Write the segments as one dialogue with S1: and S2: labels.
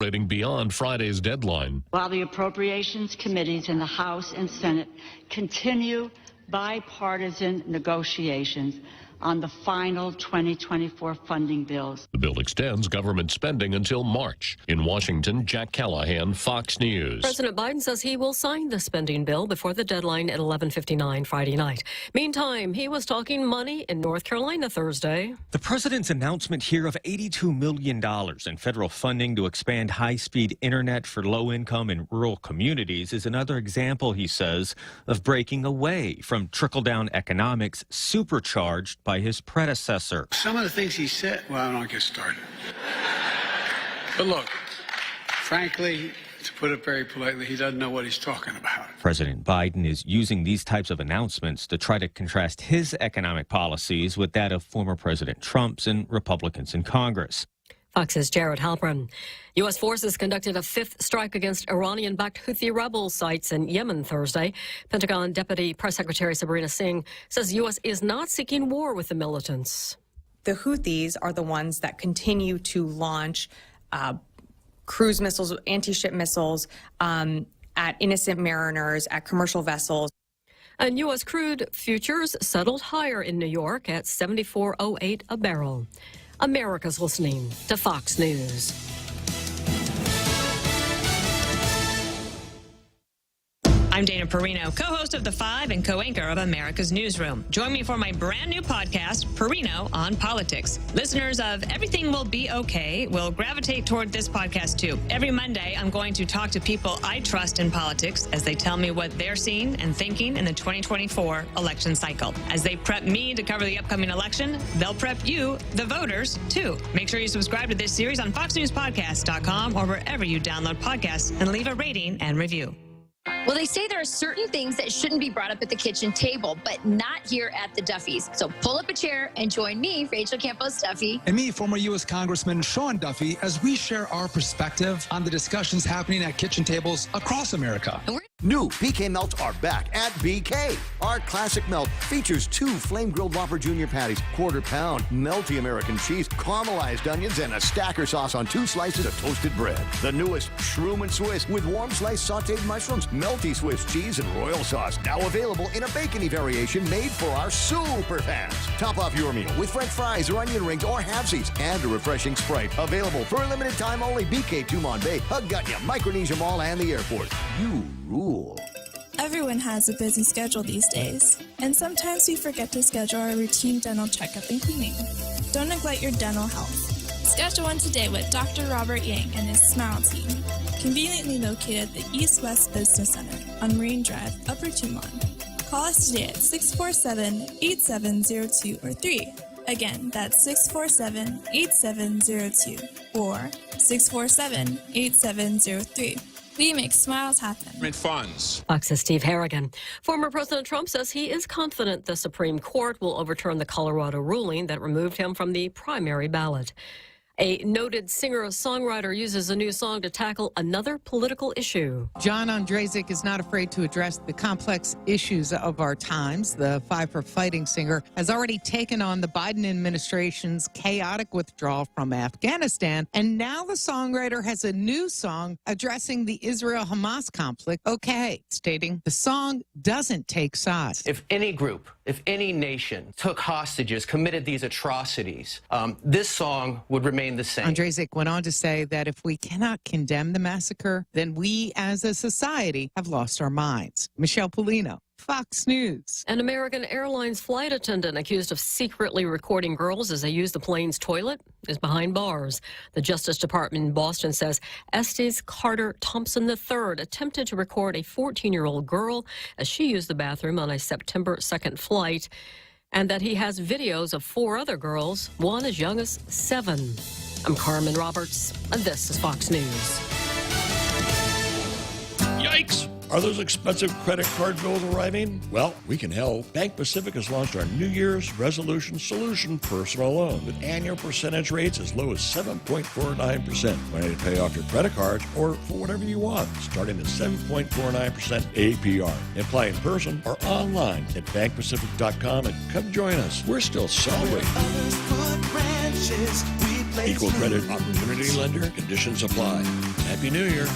S1: beyond Friday's deadline.
S2: While the appropriations committees in the House and Senate continue bipartisan negotiations on the final 2024 funding bills.
S1: The bill extends government spending until March. In Washington, Jack Callahan, Fox News.
S3: President Biden says he will sign the spending bill before the deadline at 11:59 Friday night. Meantime, he was talking money in North Carolina Thursday.
S4: The president's announcement here of $82 million in federal funding to expand high-speed internet for low-income and rural communities is another example, he says, of breaking away from trickle-down economics supercharged by his predecessor.
S5: Some of the things he said, well, I don't get started. But look, frankly, to put it very politely, he doesn't know what he's talking about.
S4: President Biden is using these types of announcements to try to contrast his economic policies with that of former President Trump's and Republicans in Congress.
S3: Fox's Jared Halpern. U.S. forces conducted a fifth strike against Iranian-backed Houthi rebel sites in Yemen Thursday. Pentagon Deputy Press Secretary Sabrina Singh says the U.S. is not seeking war with the militants.
S6: The Houthis are the ones that continue to launch cruise missiles, anti-ship missiles at innocent mariners, at commercial vessels.
S3: And U.S. crude futures settled higher in New York at $74.08 a barrel. America's listening to Fox News.
S7: I'm Dana Perino, co-host of The Five and co-anchor of America's Newsroom. Join me for my brand new podcast, Perino on Politics. Listeners of Everything Will Be Okay will gravitate toward this podcast too. Every Monday, I'm going to talk to people I trust in politics as they tell me what they're seeing and thinking in the 2024 election cycle. As they prep me to cover the upcoming election, they'll prep you, the voters, too. Make sure you subscribe to this series on FoxNewsPodcast.com or wherever you download podcasts and leave a rating and review.
S8: Well, they say there are certain things that shouldn't be brought up at the kitchen table, but not here at the Duffys. So pull up a chair and join me, Rachel Campos Duffy.
S9: And me, former U.S. Congressman Sean Duffy, as we share our perspective on the discussions happening at kitchen tables across America.
S10: New BK Melts are back at BK. Our classic melt features 2 flame-grilled Whopper Jr. patties, quarter-pound, melty American cheese, caramelized onions, and a stacker sauce on 2 slices of toasted bread. The newest Shroom and Swiss with warm sliced sautéed mushrooms, melty Swiss cheese, and royal sauce. Now available in a bacony variation made for our super fans. Top off your meal with French fries or onion rings or halfsies and a refreshing Sprite. Available for a limited time only. BK Tumon Bay, Huggunya, Micronesia Mall, and the airport. You rule.
S11: Everyone has a busy schedule these days, and sometimes we forget to schedule our routine dental checkup and cleaning. Don't neglect your dental health. Schedule one today with Dr. Robert Yang and his Smile Team, conveniently located at the East West Business Center on Marine Drive, Upper Tumon. Call us today at 647-8702 or 3. Again, that's 647-8702 or 647-8703. We make smiles happen.
S12: Funds.
S3: Fox's Steve Harrigan. Former President Trump says he is confident the Supreme Court will overturn the Colorado ruling that removed him from the primary ballot. A noted singer-songwriter uses a new song to tackle another political issue.
S13: John Ondrazik is not afraid to address the complex issues of our times. The Five for Fighting singer has already taken on the Biden administration's chaotic withdrawal from Afghanistan, and now the songwriter has a new song addressing the Israel-Hamas conflict, okay, stating the song doesn't take sides.
S14: If any group, if any nation took hostages, committed these atrocities, this song would remain the same.
S13: Ondrazik went on to say that if we cannot condemn the massacre, then we as a society have lost our minds. Michelle Polino, Fox News.
S3: An American Airlines flight attendant accused of secretly recording girls as they use the plane's toilet is behind bars. The Justice Department in Boston says Estes Carter Thompson III attempted to record a 14-year-old girl as she used the bathroom on a September 2nd flight, and that he has videos of 4 other girls, one as young as 7. I'm Carmen Roberts, and this is Fox News.
S15: Yikes! Are those expensive credit card bills arriving? Well, we can help. Bank Pacific has launched our New Year's Resolution Solution personal loan with annual percentage rates as low as 7.49%. Ready to pay off your credit cards or for whatever you want, starting at 7.49% APR. Apply in person or online at bankpacific.com and come join us. We're still celebrating. Equal credit opportunity lender. Conditions apply. Happy New Year.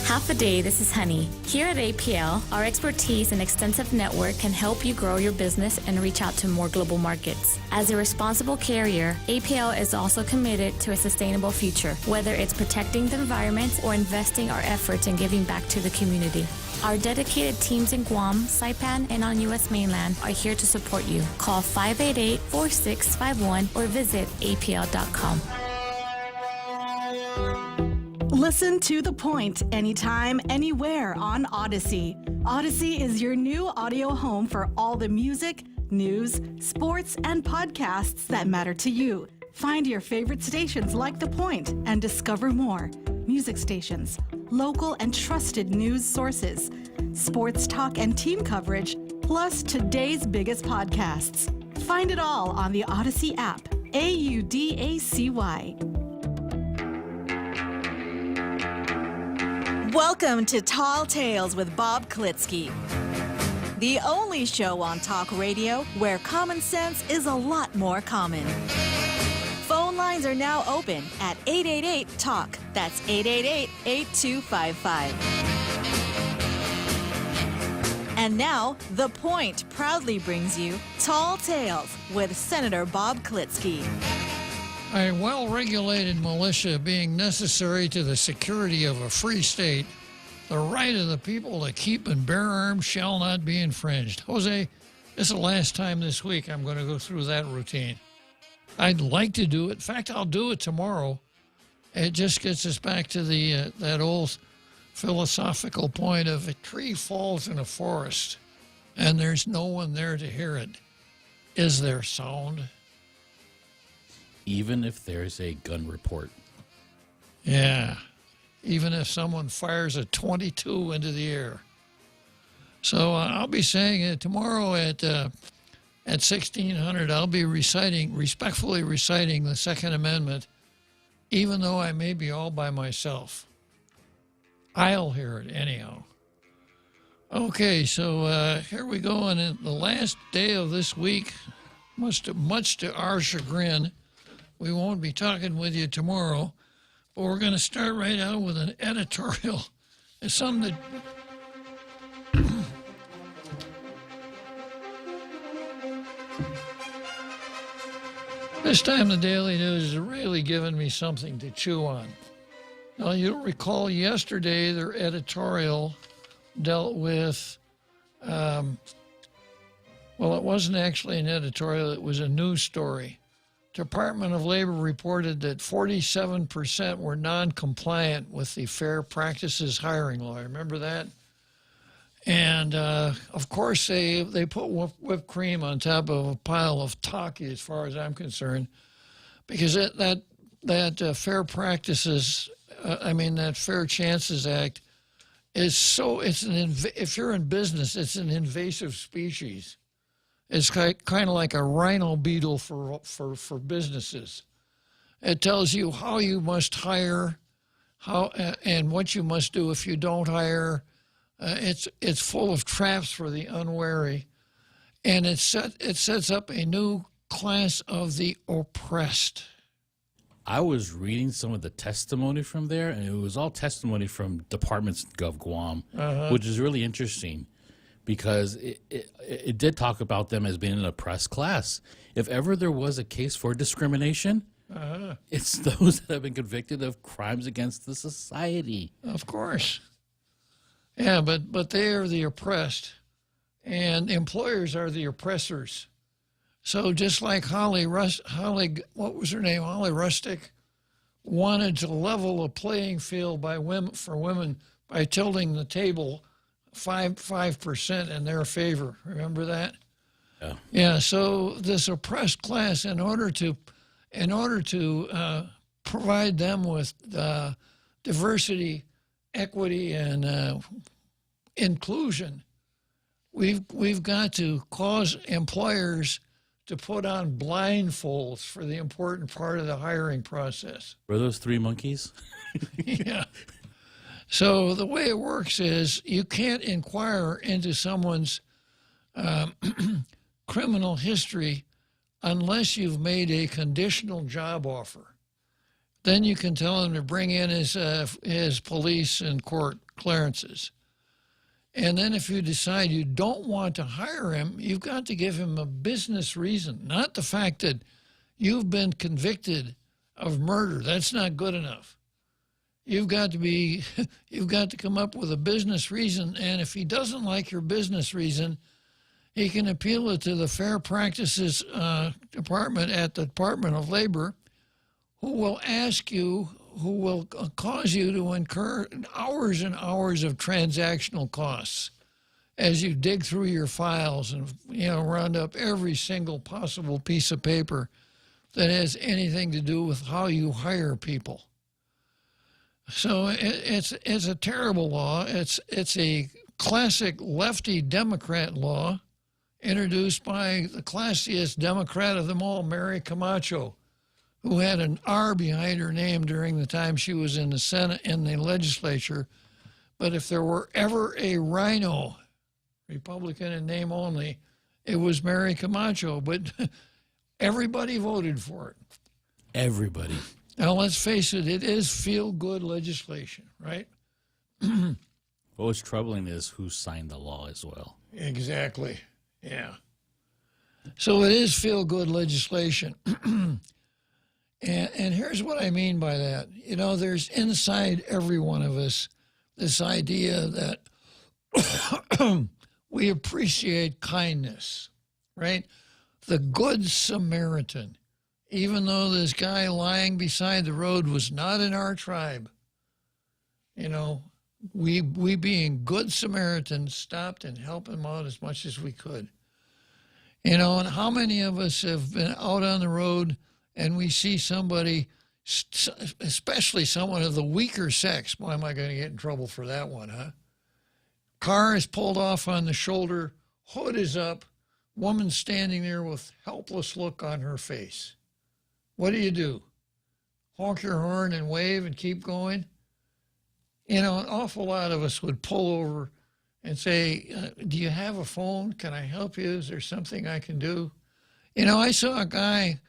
S12: Half a day, this is Honey. Here at APL, our expertise and extensive network can help you grow your business and reach out to more global markets. As a responsible carrier, APL is also committed to a sustainable future, whether it's protecting the environment or investing our efforts in giving back to the community. Our dedicated teams in Guam, Saipan, and on U.S. mainland are here to support you. Call 588-4651 or visit apl.com.
S16: Listen to The Point anytime, anywhere on Odyssey. Odyssey is your new audio home for all the music, news, sports, and podcasts that matter to you. Find your favorite stations like The Point and discover more. Music stations, local and trusted news sources, sports talk and team coverage, plus today's biggest podcasts. Find it all on the Odyssey app. AUDACY.
S17: Welcome to Tall Tales with Bob Klitzkie, the only show on talk radio where common sense is a lot more common. Phone lines are now open at 888-TALK. That's 888-8255. And now, The Point proudly brings you Tall Tales with Senator Bob Klitzkie.
S18: A well-regulated militia being necessary to the security of a free state, the right of the people to keep and bear arms shall not be infringed. Jose, this is the last time this week I'm going to go through that routine. I'd like to do it. In fact, I'll do it tomorrow. It just gets us back to the that old philosophical point of a tree falls in a forest and there's no one there to hear it. Is there sound?
S19: Even if there's a gun report.
S18: Yeah, even if someone fires a .22 into the air. So I'll be saying it tomorrow at 1600. I'll be respectfully reciting the Second Amendment, even though I may be all by myself. I'll hear it anyhow. Okay, so here we go, and in the last day of this week, much to our chagrin, we won't be talking with you tomorrow, but we're going to start right out with an editorial. It's something that this time the Daily News is really giving me something to chew on. Now, you'll recall yesterday their editorial dealt with, well, it wasn't actually an editorial, it was a news story. Department of Labor reported that 47% were non-compliant with the Fair Practices hiring law. Remember that? And, of course, they put whipped cream on top of a pile of talkie, as far as I'm concerned, because that Fair Practices, that Fair Chances Act is so, if you're in business, it's an invasive species. It's kind of like a rhino beetle for businesses. It tells you how you must hire, and what you must do if you don't hire. It's full of traps for the unwary, and it sets up a new class of the oppressed.
S19: I was reading some of the testimony from there, and it was all testimony from departments of Guam, which is really interesting. Because it did talk about them as being an oppressed class. If ever there was a case for discrimination, it's those that have been convicted of crimes against the society.
S18: Of course. Yeah, but they are the oppressed, and employers are the oppressors. So just like Holly, what was her name? Holly Rustick wanted to level a playing field for women by tilting the table 5% in their favor. Remember that? Yeah. Yeah. So this oppressed class, in order to provide them with diversity, equity, and inclusion, we've got to cause employers to put on blindfolds for the important part of the hiring process.
S19: Were those three monkeys?
S18: Yeah. So the way it works is you can't inquire into someone's criminal history unless you've made a conditional job offer. Then you can tell him to bring in his police and court clearances. And then if you decide you don't want to hire him, you've got to give him a business reason, not the fact that you've been convicted of murder. That's not good enough. You've got to come up with a business reason, and if he doesn't like your business reason, he can appeal it to the Fair Practices Department at the Department of Labor, who will cause you to incur hours and hours of transactional costs as you dig through your files and round up every single possible piece of paper that has anything to do with how you hire people. So it's a terrible law. It's a classic lefty Democrat law introduced by the classiest Democrat of them all, Mary Camacho, who had an R behind her name during the time she was in the Senate, in the legislature. But if there were ever a rhino, Republican in name only, it was Mary Camacho. But everybody voted for it.
S19: Everybody.
S18: Now, let's face it, it is feel-good legislation, right?
S19: What was troubling is who signed the law as well.
S18: Exactly, yeah. So it is feel-good legislation. And here's what I mean by that. There's inside every one of us this idea that we appreciate kindness, right? The Good Samaritan. Even though this guy lying beside the road was not in our tribe, we being good Samaritans stopped and helped him out as much as we could. And how many of us have been out on the road and we see somebody, especially someone of the weaker sex, boy, am I going to get in trouble for that one, huh? Car is pulled off on the shoulder, hood is up, woman standing there with helpless look on her face. What do? Honk your horn and wave and keep going? An awful lot of us would pull over and say, do you have a phone? Can I help you? Is there something I can do? I saw a guy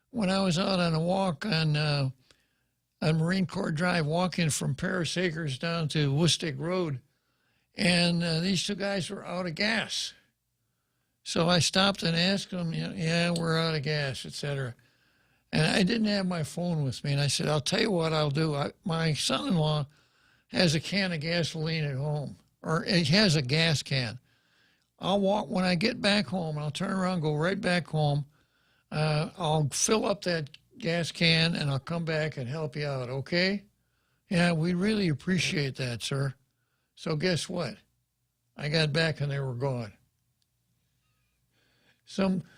S18: when I was out on a walk on Marine Corps Drive, walking from Paris Acres down to Woostic Road, and these two guys were out of gas. So I stopped and asked them, yeah, we're out of gas, etc. And I didn't have my phone with me. And I said, I'll tell you what I'll do. My son-in-law has a can of gasoline at home, or he has a gas can. I'll walk, when I get back home, I'll turn around, go right back home. I'll fill up that gas can, and I'll come back and help you out, okay? Yeah, we really appreciate that, sir. So guess what? I got back, and they were gone.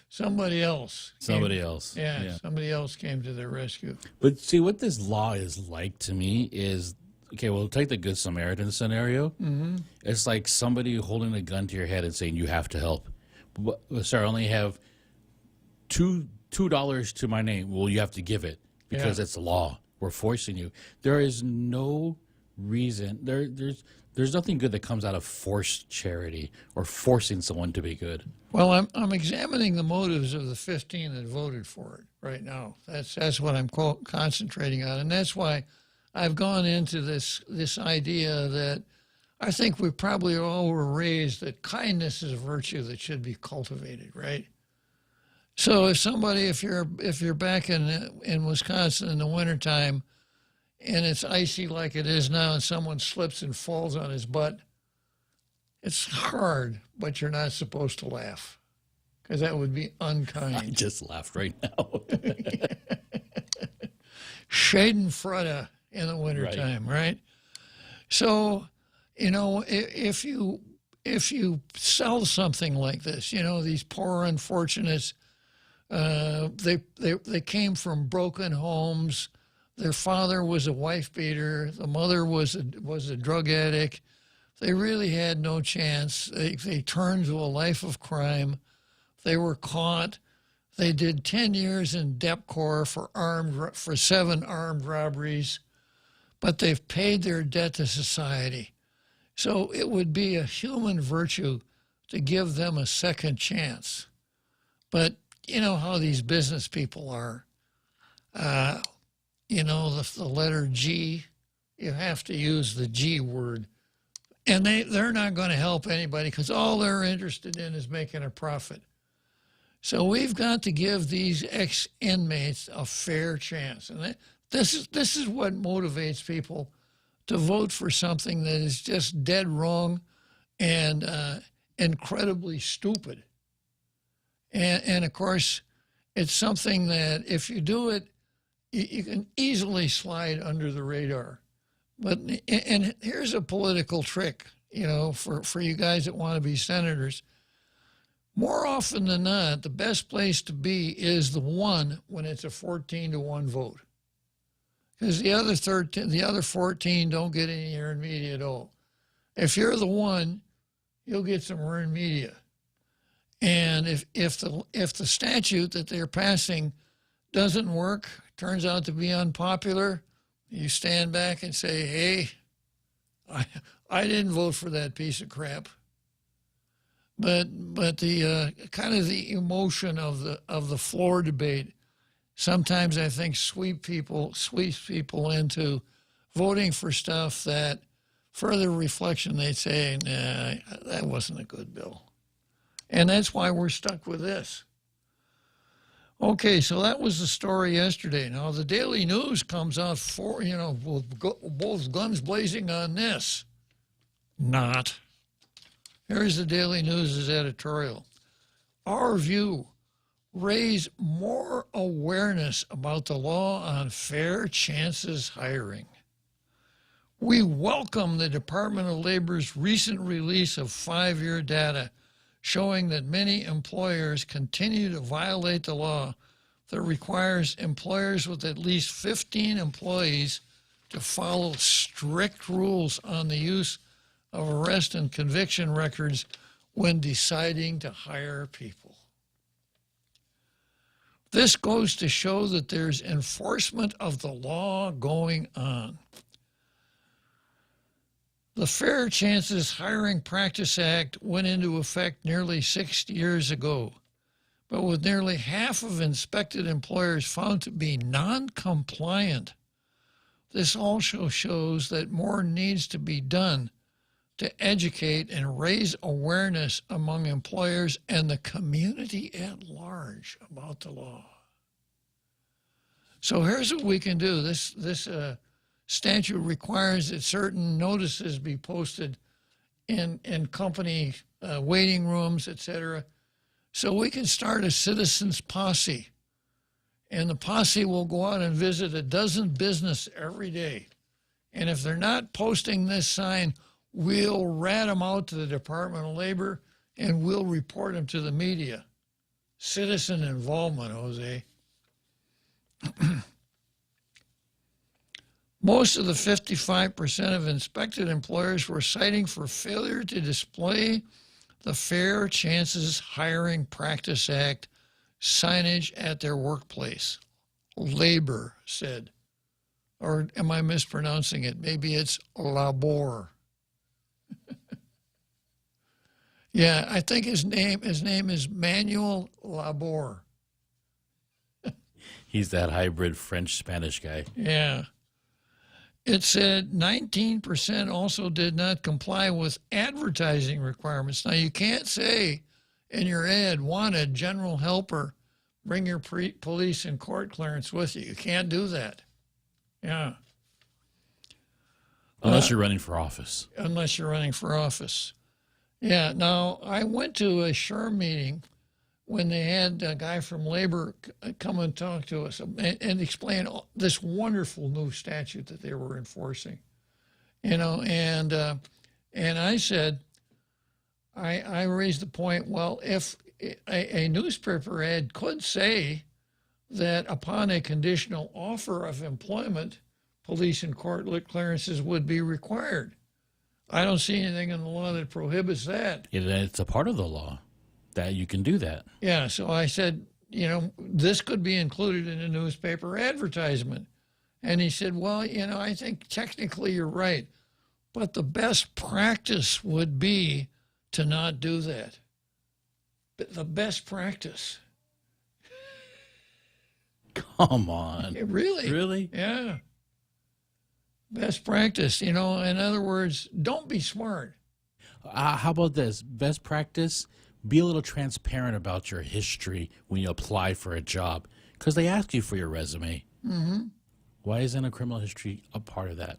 S18: Somebody else.
S19: Somebody else.
S18: Yeah, somebody else came to their rescue.
S19: But see, what this law is like to me is, okay, well, take the Good Samaritan scenario.
S18: Mm-hmm.
S19: It's like somebody holding a gun to your head and saying, you have to help. But, sir, I only have $2 to my name. Well, you have to give it because it's law. We're forcing you. There is no reason. There's nothing good that comes out of forced charity or forcing someone to be good.
S18: Well, I'm examining the motives of the 15 that voted for it right now. That's what I'm concentrating on, and that's why I've gone into this idea that I think we probably all were raised that kindness is a virtue that should be cultivated, right? So if you're back in Wisconsin in the wintertime and it's icy like it is now and someone slips and falls on his butt, it's hard, but you're not supposed to laugh because that would be unkind.
S19: I just laughed right now.
S18: Schadenfreude in the wintertime, right? So, if you sell something like this, these poor unfortunates, they came from broken homes. Their father was a wife beater. The mother was a drug addict. They really had no chance. They turned to a life of crime. They were caught. They did 10 years in Dep Corps for 7 armed robberies, but they've paid their debt to society. So it would be a human virtue to give them a second chance. But you know how these business people are. You know, the letter G, you have to use the G word. And they're not going to help anybody because all they're interested in is making a profit. So we've got to give these ex-inmates a fair chance. And this is what motivates people to vote for something that is just dead wrong and incredibly stupid. And of course, it's something that if you do it, you can easily slide under the radar. And here's a political trick, you know, for you guys that want to be senators. More often than not, the best place to be is the one when it's a 14-1 vote. Because the other 14 don't get any earned media at all. If you're the one, you'll get some earned media. And if the statute that they're passing doesn't work, turns out to be unpopular, you stand back and say, hey, I didn't vote for that piece of crap. But the kind of the emotion of the floor debate sometimes I think sweeps people into voting for stuff that further reflection they'd say, nah, that wasn't a good bill. And that's why we're stuck with this. Okay, so that was the story yesterday. Now the Daily News comes out with both guns blazing on this. Not. Here's the Daily News' editorial. Our view, raise more awareness about the law on fair chances hiring. We welcome the Department of Labor's recent release of 5-year data showing that many employers continue to violate the law that requires employers with at least 15 employees to follow strict rules on the use of arrest and conviction records when deciding to hire people. This goes to show that there's enforcement of the law going on. The Fair Chances Hiring Practice Act went into effect nearly 6 years ago, but with nearly half of inspected employers found to be non-compliant, this also shows that more needs to be done to educate and raise awareness among employers and the community at large about the law. So here's what we can do. This statute requires that certain notices be posted in company waiting rooms, etc. So we can start a citizens posse. And the posse will go out and visit a dozen businesses every day. And if they're not posting this sign, we'll rat them out to the Department of Labor and we'll report them to the media. Citizen involvement, Jose. Most of the 55% of inspected employers were citing for failure to display the Fair Chances Hiring Practice Act signage at their workplace. Labor said. Or am I mispronouncing it? Maybe it's labor. Yeah, I think his name is Manuel Labor.
S19: He's that hybrid French-Spanish guy.
S18: Yeah. It said 19% also did not comply with advertising requirements. Now, you can't say in your ad, wanted, general helper, bring your police and court clearance with you. You can't do that. Yeah.
S19: Unless you're running for office.
S18: Unless you're running for office. Yeah. Now, I went to a SHRM meeting when they had a guy from Labor come and talk to us and explain this wonderful new statute that they were enforcing. You know, and I said, I raised the point, well, if a newspaper ad could say that upon a conditional offer of employment, police and court clearances would be required. I don't see anything in the law that prohibits that.
S19: It's a part of the law that you can do that.
S18: Yeah, so I said, you know, this could be included in a newspaper advertisement. And he said, well, you know, I think technically you're right, but the best practice would be to not do that. But the best practice.
S19: Come on.
S18: Really?
S19: Really?
S18: Yeah. Best practice, in other words, don't be smart.
S19: How about this? Best practice, be a little transparent about your history when you apply for a job, because they ask you for your resume.
S18: Mm-hmm.
S19: Why isn't a criminal history a part of that?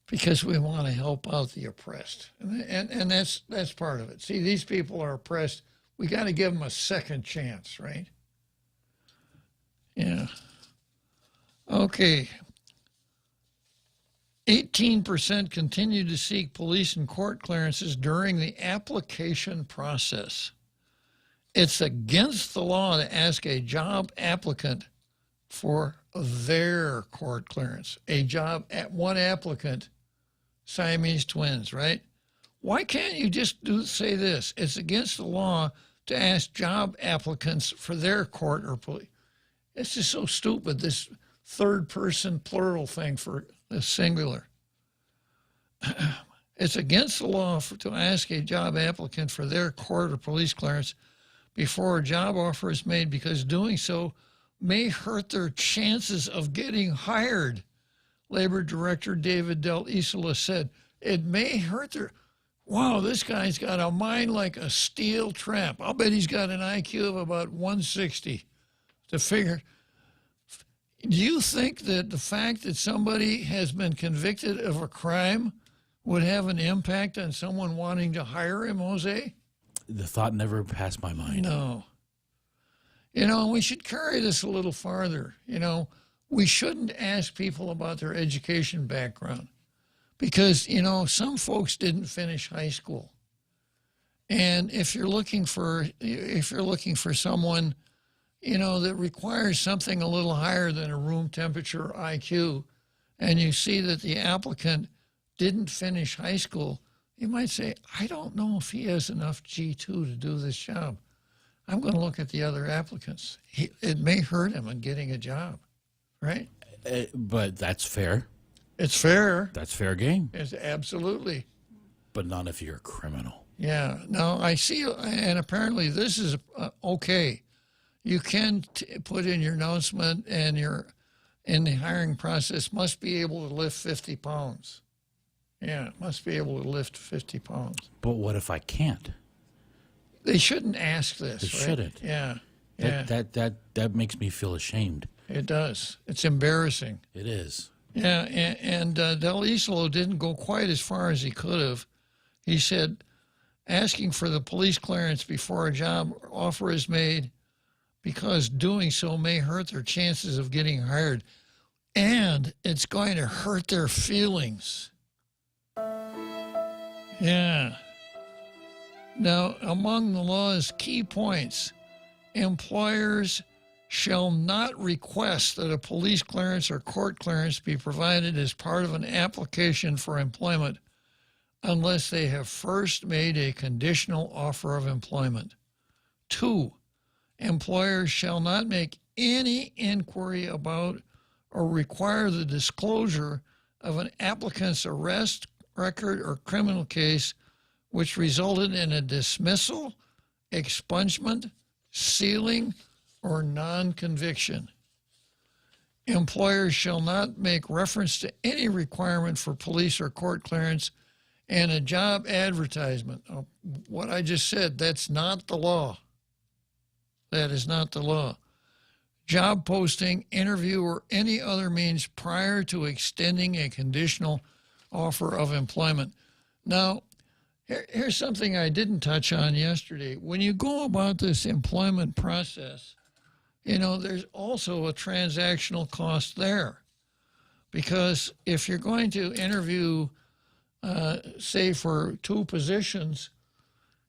S18: Because we want to help out the oppressed. And that's part of it. See, these people are oppressed. We got to give them a second chance, right? Yeah. Okay. 18% continue to seek police and court clearances during the application process. It's against the law to ask a job applicant for their court clearance. One applicant, Siamese twins, right? Why can't you just say this? It's against the law to ask job applicants for their court or police. It's just so stupid, this third person plural thing for the singular. It's against the law to ask a job applicant for their court or police clearance before a job offer is made, because doing so may hurt their chances of getting hired. Labor Director David Del Isola said, it may hurt their... Wow, this guy's got a mind like a steel trap. I'll bet he's got an IQ of about 160 to figure. Do you think that the fact that somebody has been convicted of a crime would have an impact on someone wanting to hire him, Jose?
S19: The thought never passed my mind.
S18: No. And we should carry this a little farther. We shouldn't ask people about their education background because, some folks didn't finish high school. And if you're looking for someone, that requires something a little higher than a room temperature IQ, and you see that the applicant didn't finish high school, you might say, I don't know if he has enough G2 to do this job. I'm going to look at the other applicants. It may hurt him in getting a job, right?
S19: But that's fair.
S18: It's fair.
S19: That's fair game.
S18: It's absolutely.
S19: But not if you're a criminal.
S18: Yeah. Now, I see, and apparently this is okay. You can put in your announcement and in the hiring process must be able to lift 50 pounds. Yeah, must be able to lift 50 pounds.
S19: But what if I can't?
S18: They shouldn't ask this.
S19: They shouldn't.
S18: Yeah.
S19: That makes me feel ashamed.
S18: It does. It's embarrassing.
S19: It is.
S18: Yeah, and Del Isolo didn't go quite as far as he could have. He said, asking for the police clearance before a job offer is made because doing so may hurt their chances of getting hired, and it's going to hurt their feelings. Yeah. Now, among the law's key points, employers shall not request that a police clearance or court clearance be provided as part of an application for employment unless they have first made a conditional offer of employment. 2, employers shall not make any inquiry about or require the disclosure of an applicant's arrest record or criminal case which resulted in a dismissal, expungement, sealing, or non-conviction. Employers shall not make reference to any requirement for police or court clearance and a job advertisement. What I just said, that's not the law. That is not the law. Job posting, interview, or any other means prior to extending a conditional offer of employment. Now, here's something I didn't touch on yesterday. When you go about this employment process, there's also a transactional cost there. Because if you're going to interview, say, for 2 positions,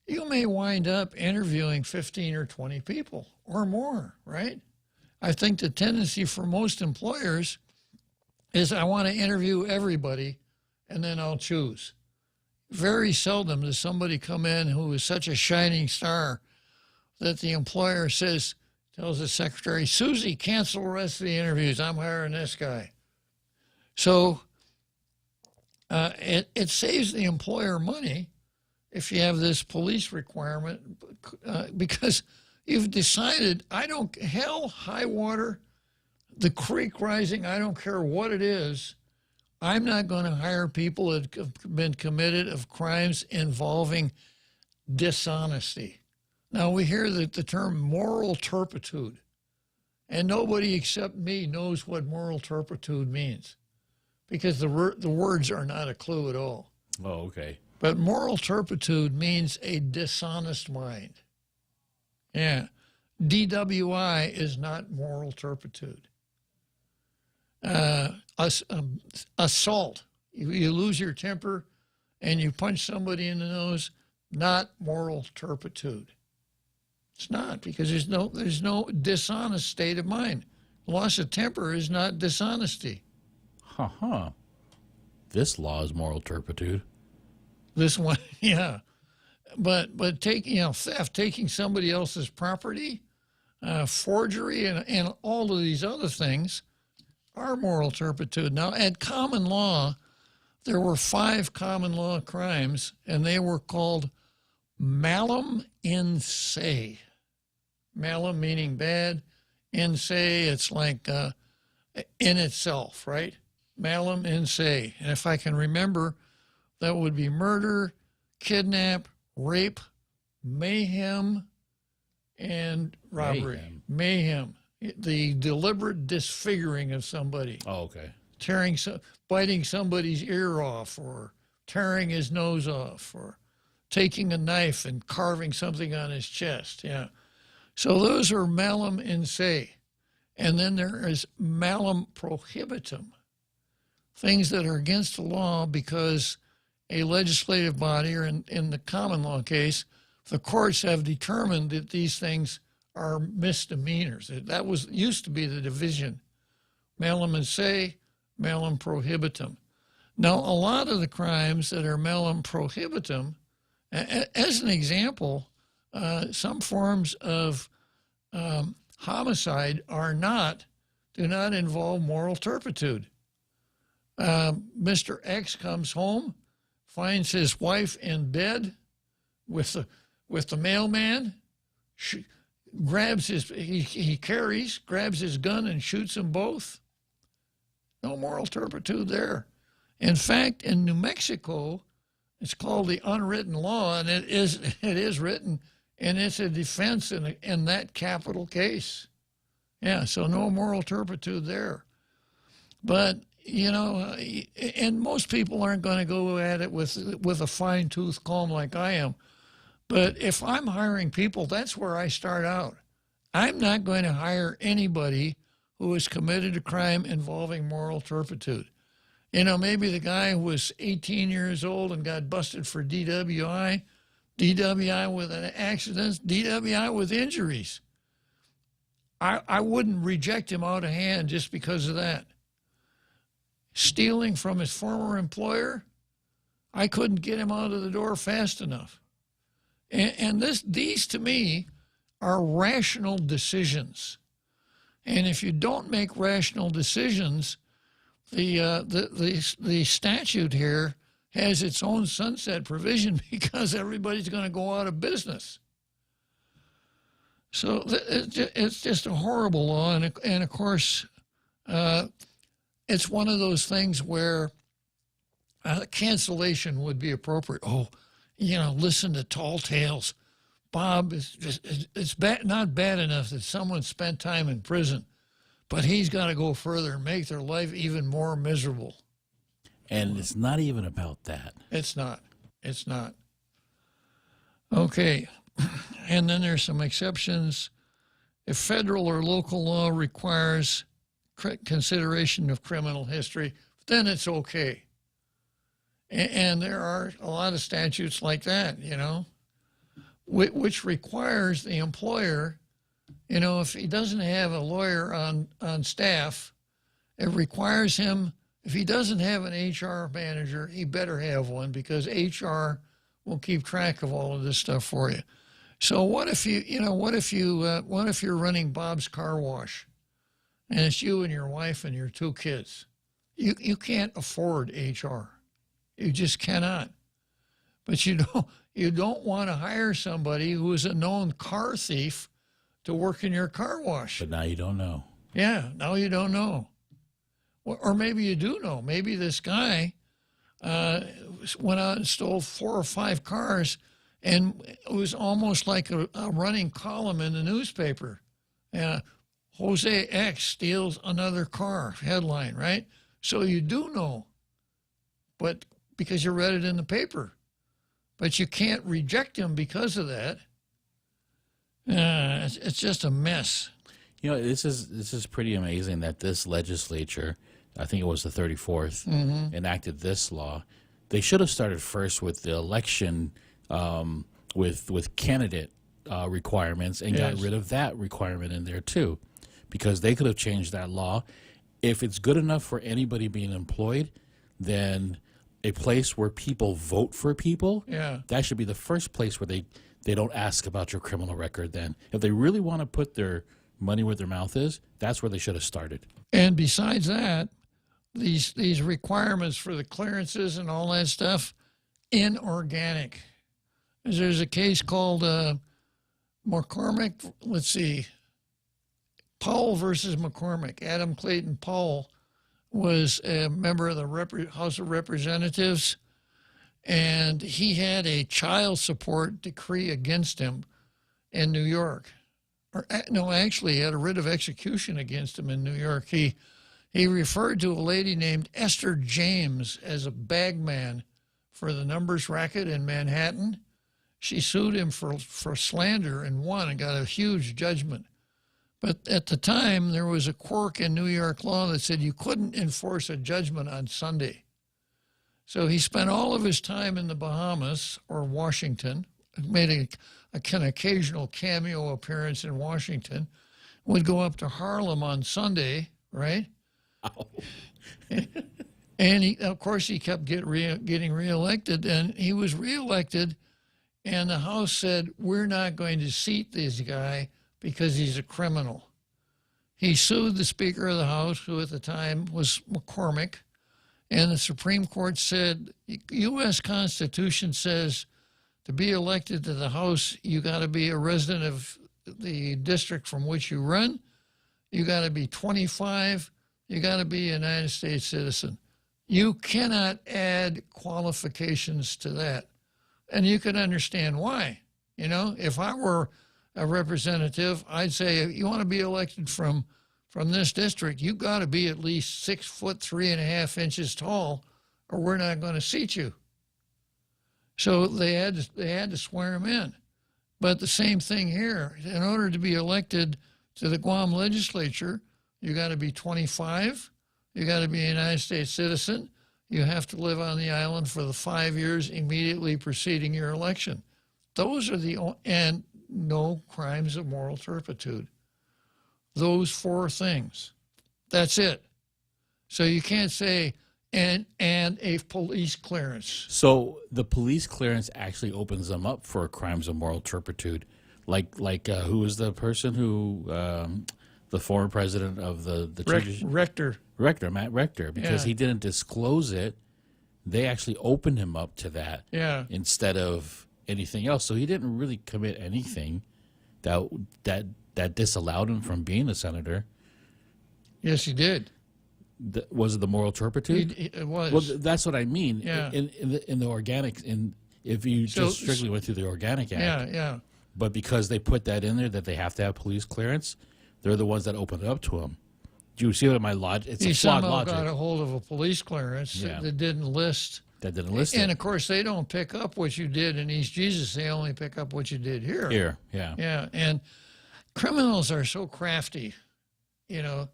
S18: you may wind up interviewing 15 or 20 people or more, right? I think the tendency for most employers is I want to interview everybody and then I'll choose. Very seldom does somebody come in who is such a shining star that the employer tells the secretary, Susie, cancel the rest of the interviews. I'm hiring this guy. So it saves the employer money if you have this police requirement because, You've decided, hell, high water, the creek rising, I don't care what it is, I'm not going to hire people that have been committed of crimes involving dishonesty. Now, we hear the term moral turpitude, and nobody except me knows what moral turpitude means because the words are not a clue at all.
S19: Oh, okay.
S18: But moral turpitude means a dishonest mind. Yeah. DWI is not moral turpitude. Assault. You lose your temper and you punch somebody in the nose, not moral turpitude. It's not, because there's no dishonest state of mind. Loss of temper is not dishonesty.
S19: This law is moral turpitude.
S18: This one, yeah. But theft, taking somebody else's property, forgery, and all of these other things are moral turpitude. Now, at common law, there were 5 common law crimes, and they were called malum in se. Malum meaning bad, in se, it's like in itself, right? Malum in se. And if I can remember, that would be murder, kidnap, rape, mayhem, and robbery. Mayhem. The deliberate disfiguring of somebody.
S19: Oh, okay.
S18: Biting somebody's ear off, or tearing his nose off, or taking a knife and carving something on his chest. Yeah. So those are malum in se. And then there is malum prohibitum. Things that are against the law because a legislative body, or in the common law case, the courts have determined that these things are misdemeanors. That used to be the division. Malum in se, malum prohibitum. Now, a lot of the crimes that are malum prohibitum, as an example, some forms of homicide do not involve moral turpitude. Mr. X comes home, finds his wife in bed with the mailman, grabs his gun and shoots them both. No moral turpitude there. In fact, in New Mexico, it's called the unwritten law, and it is written, and it's a defense in that capital case. Yeah, so no moral turpitude there. But, and most people aren't going to go at it with a fine-tooth comb like I am. But if I'm hiring people, that's where I start out. I'm not going to hire anybody who has committed a crime involving moral turpitude. Maybe the guy who was 18 years old and got busted for DWI with an accident, DWI with injuries. I wouldn't reject him out of hand just because of that. Stealing from his former employer, I couldn't get him out of the door fast enough. And these, to me, are rational decisions. And if you don't make rational decisions, the statute here has its own sunset provision because everybody's going to go out of business. So it's just a horrible law. And of course, it's one of those things where cancellation would be appropriate. Listen to tall tales. Bob, it's not bad enough that someone spent time in prison, but he's got to go further and make their life even more miserable.
S19: And it's not even about that.
S18: It's not. Okay. And then there's some exceptions. If federal or local law requires consideration of criminal history, then it's okay. And there are a lot of statutes like that, which requires the employer, if he doesn't have a lawyer on staff, it requires him, if he doesn't have an HR manager, he better have one because HR will keep track of all of this stuff for you. So what if you're running Bob's Car Wash and it's you and your wife and your 2 kids? You can't afford HR. You just cannot. But you don't want to hire somebody who is a known car thief to work in your car wash.
S19: But now you don't know.
S18: Yeah, now you don't know. Or maybe you do know. Maybe this guy went out and stole 4 or 5 cars, and it was almost like a running column in the newspaper. Jose X steals another car, headline, right? So you do know, but because you read it in the paper. But you can't reject him because of that. It's just a mess.
S19: You know, this is pretty amazing that this legislature, I think it was the 34th, enacted this law. They should have started first with the election, with candidate requirements, and got rid of that requirement in there too, because they could have changed that law. If it's good enough for anybody being employed, then a place where people vote for people, that should be the first place where they don't ask about your criminal record. Then, if they really want to put their money where their mouth is, that's where they should have started.
S18: And besides that, these requirements for the clearances and all that stuff, inorganic. There's a case called McCormick. Let's see, Powell versus McCormick. Adam Clayton Powell was a member of the House of Representatives, and he had a child support decree against him in New York. No, actually, he had a writ of execution against him in New York. He referred to a lady named Esther James as a bagman for the numbers racket in Manhattan. She sued him for slander and won and got a huge judgment. But at the time, there was a quirk in New York law that said you couldn't enforce a judgment on Sunday. So he spent all of his time in the Bahamas or Washington, made an occasional cameo appearance in Washington, would go up to Harlem on Sunday, right?
S19: Oh.
S18: And he, of course, he kept getting reelected, and he was reelected, and the House said, we're not going to seat this guy because he's a criminal. He sued the Speaker of the House, who at the time was McCormick, and the Supreme Court said, U.S. Constitution says to be elected to the House, you got to be a resident of the district from which you run, you got to be 25, you got to be a United States citizen. You cannot add qualifications to that. And you can understand why. You know, if I were a representative, I'd say, if you want to be elected from this district, you got to be at least 6 foot 3.5 tall, or we're not going to seat you. So they had to swear him in. But the same thing here. In order to be elected to the Guam legislature, you got to be 25. You got to be a United States citizen. You have to live on the island for the 5 years immediately preceding your election. Those are and no crimes of moral turpitude. Those 4 things. That's it. So you can't say, and a police clearance.
S19: So the police clearance actually opens them up for crimes of moral turpitude. Like who was the person who, the former president of the
S18: Rector,
S19: Matt Rector, because he didn't disclose it. They actually opened him up to that instead of anything else. So he didn't really commit anything that disallowed him from being a senator.
S18: Yes, he did.
S19: Was it the moral turpitude?
S18: It was.
S19: Well, that's what I mean.
S18: Yeah.
S19: In the organic, if you just strictly went through the Organic Act.
S18: Yeah.
S19: But because they put that in there that they have to have police clearance, they're the ones that opened it up to him. Do you see what my logic? It's a flawed logic.
S18: He somehow got a hold of a police clearance that didn't list.
S19: That didn't list
S18: and
S19: it.
S18: of course, they don't pick up what you did in East Jesus. They only pick up what you did here.
S19: Here, yeah.
S18: Yeah, and criminals are so crafty, you know,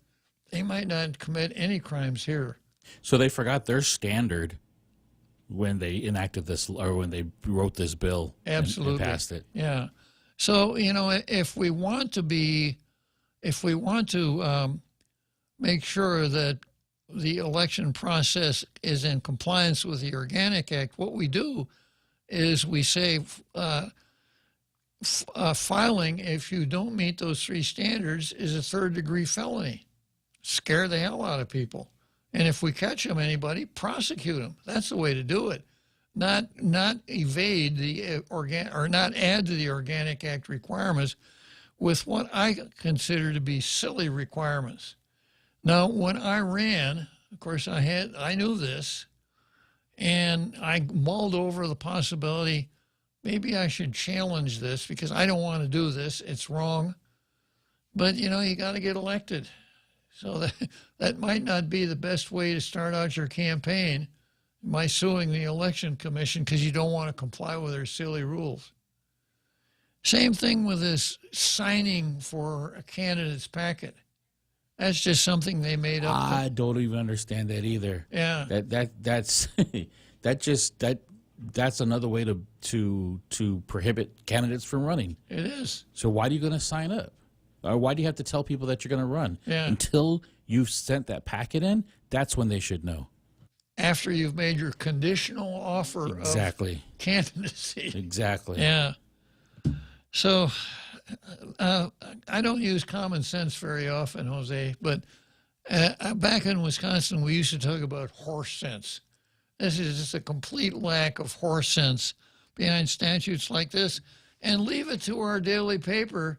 S18: they might not commit any crimes here.
S19: So they forgot their standard when they enacted this, or when they wrote this bill.
S18: Absolutely.
S19: And passed it.
S18: Yeah. So, you know, if we want to make sure that the election process is in compliance with the Organic Act, what we do is we say filing, if you don't meet those 3 standards, is a 3rd-degree felony. Scare the hell out of people. And if we catch them, anybody, prosecute them. That's the way to do it. Not evade the or not add to the Organic Act requirements, with what I consider to be silly requirements. Now, when I ran, of course, I knew this, and I mulled over the possibility maybe I should challenge this because I don't want to do this. It's wrong. But, you know, you got to get elected. So that might not be the best way to start out your campaign by suing the election commission because you don't want to comply with their silly rules. Same thing with this signing for a candidate's packet. That's just something they made up.
S19: I don't even understand that either.
S18: Yeah.
S19: That's that's another way to prohibit candidates from running.
S18: It is.
S19: So why are you going to sign up? Or why do you have to tell people that you're going to run?
S18: Yeah.
S19: Until you've sent that packet in, that's when they should know.
S18: After you've made your conditional offer
S19: Exactly.
S18: of candidacy.
S19: Exactly.
S18: Yeah. So I don't use common sense very often, Jose, but back in Wisconsin, we used to talk about horse sense. This is just a complete lack of horse sense behind statutes like this, and leave it to our daily paper,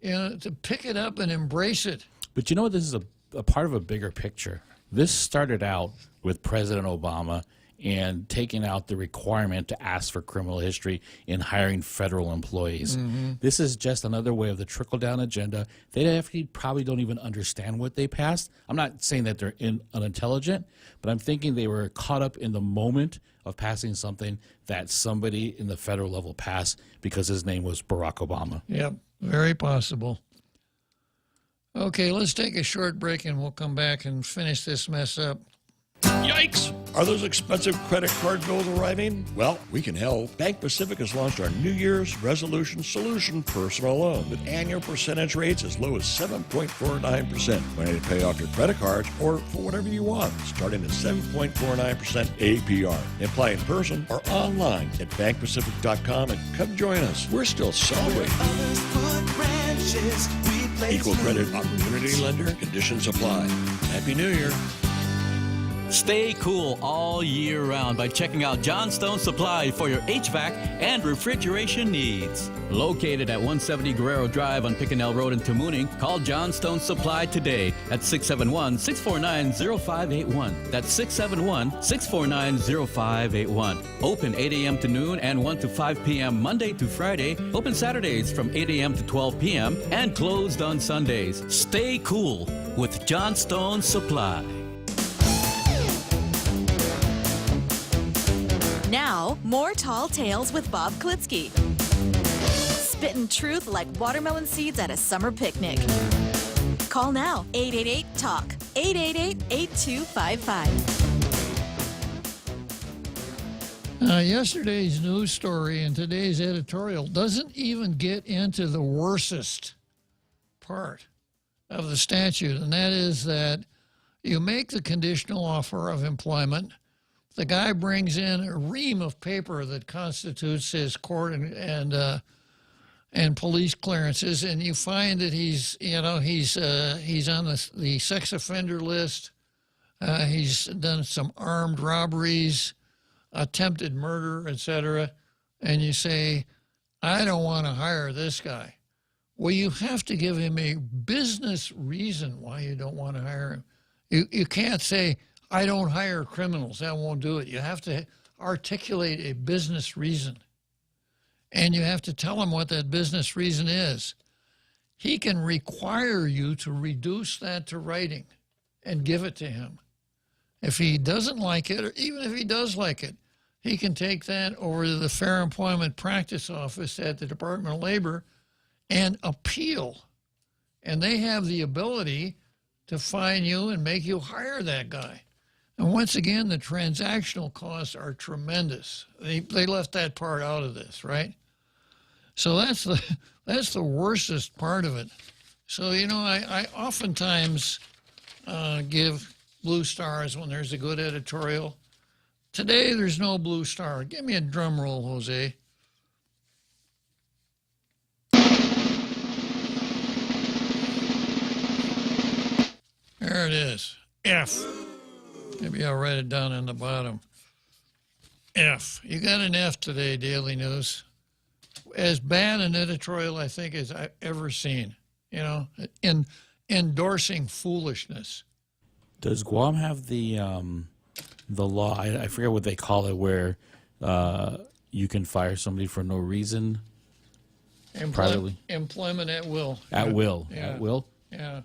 S18: you know, to pick it up and embrace it.
S19: But you know what? This is a part of a bigger picture. This started out with President Obama and taking out the requirement to ask for criminal history in hiring federal employees.
S18: Mm-hmm.
S19: This is just another way of the trickle-down agenda. They probably don't even understand what they passed. I'm not saying that they're unintelligent, but I'm thinking they were caught up in the moment of passing something that somebody in the federal level passed because his name was Barack Obama.
S18: Yep, very possible. Okay, let's take a short break and we'll come back and finish this mess up.
S15: Yikes! Are those expensive credit card bills arriving? Well, we can help. Bank Pacific has launched our New Year's Resolution Solution personal loan with annual percentage rates as low as 7.49% when you pay off your credit cards or for whatever you want, starting at 7.49% APR. Apply in person or online at bankpacific.com and come join us. We're still celebrating. Equal credit opportunity lender. Conditions apply. Happy New Year.
S20: Stay cool all year round by checking out Johnstone Supply for your HVAC and refrigeration needs. Located at 170 Guerrero Drive on Pickennell Road in Tamuning, call Johnstone Supply today at 671-649-0581. That's 671-649-0581. Open 8 a.m. to noon and 1 to 5 p.m. Monday to Friday. Open Saturdays from 8 a.m. to 12 p.m. and closed on Sundays. Stay cool with Johnstone Supply.
S17: Now, more Tall Tales with Bob Klitzkie. Spitting truth like watermelon seeds at a summer picnic. Call now, 888-TALK, 888-8255.
S18: Yesterday's news story and today's editorial doesn't even get into the worstest part of the statute, and that is that you make the conditional offer of employment. The guy brings in a ream of paper that constitutes his court and police clearances, and you find that he's on the sex offender list. He's done some armed robberies, attempted murder, etc. And you say, I don't want to hire this guy. Well, you have to give him a business reason why you don't want to hire him. You can't say, I don't hire criminals. That won't do it. You have to articulate a business reason. And you have to tell him what that business reason is. He can require you to reduce that to writing and give it to him. If he doesn't like it, or even if he does like it, he can take that over to the Fair Employment Practice Office at the Department of Labor and appeal. And they have the ability to fine you and make you hire that guy. And once again, the transactional costs are tremendous. They left that part out of this, right? So that's the worstest part of it. So, you know, I oftentimes give blue stars when there's a good editorial. Today, there's no blue star. Give me a drum roll, Jose. There it is. F. Maybe I'll write it down in the bottom. F. You got an F today, Daily News. as bad an editorial, I think, as I've ever seen, you know, in endorsing foolishness.
S19: Does Guam have the law, I forget what they call it, where you can fire somebody for no reason privately?
S18: Employment at will.
S19: At will.
S18: Yeah.
S19: At will?
S18: Yeah.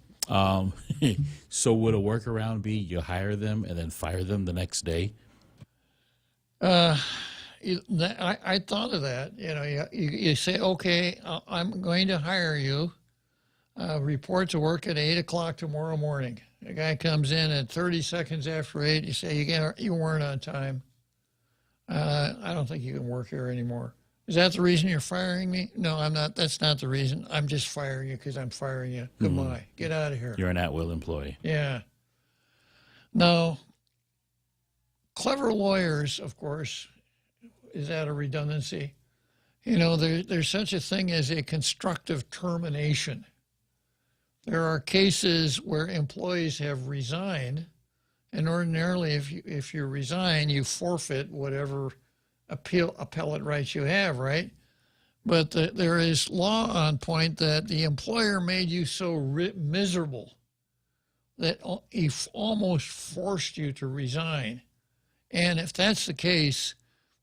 S19: So would a workaround be you hire them and then fire them the next day?
S18: I thought of that. You know, you say, okay, I'm going to hire you. Report to work at 8 o'clock tomorrow morning. The guy comes in at 30 seconds after 8. You say, you weren't on time. I don't think you can work here anymore. Is that the reason you're firing me? No, I'm not. That's not the reason. I'm just firing you because I'm firing you. Goodbye. Get out of here.
S19: You're an at-will employee.
S18: Yeah. Now, clever lawyers, of course, is that a redundancy? You know, there's such a thing as a constructive termination. There are cases where employees have resigned, and ordinarily if you resign, you forfeit whatever appellate rights you have, right? But there is law on point that the employer made you so miserable that he almost forced you to resign. And if that's the case,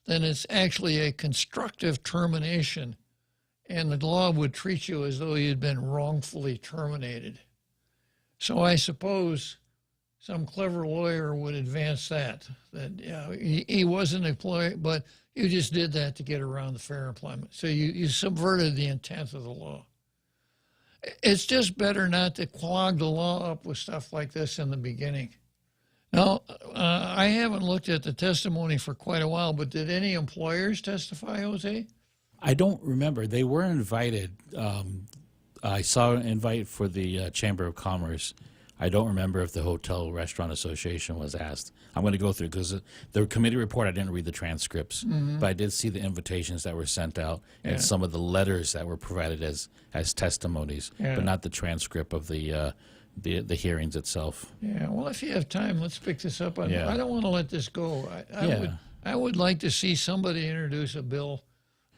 S18: then it's actually a constructive termination, and the law would treat you as though you'd been wrongfully terminated. So I suppose some clever lawyer would advance that he was an employee, but you just did that to get around the Fair Employment. So you subverted the intent of the law. It's just better not to clog the law up with stuff like this in the beginning. Now, I haven't looked at the testimony for quite a while, but did any employers testify, Jose?
S19: I don't remember. They were invited. I saw an invite for the Chamber of Commerce. I don't remember if the Hotel Restaurant Association was asked. I'm going to go through because the committee report, I didn't read the transcripts, but I did see the invitations that were sent out and some of the letters that were provided as testimonies, but not the transcript of the hearings itself.
S18: Yeah, well, if you have time, let's pick this up. I don't want to let this go. I would like to see somebody introduce a bill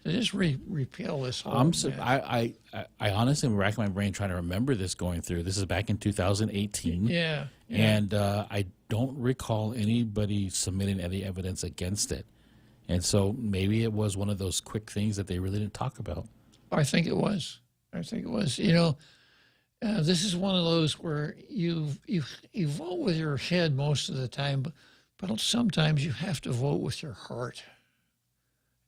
S18: to just repeal this whole
S19: I honestly am racking my brain trying to remember this going through. This is back in 2018.
S18: Yeah.
S19: And I don't recall anybody submitting any evidence against it. And so maybe it was one of those quick things that they really didn't talk about.
S18: I think it was. You know, this is one of those where you vote with your head most of the time, but sometimes you have to vote with your heart.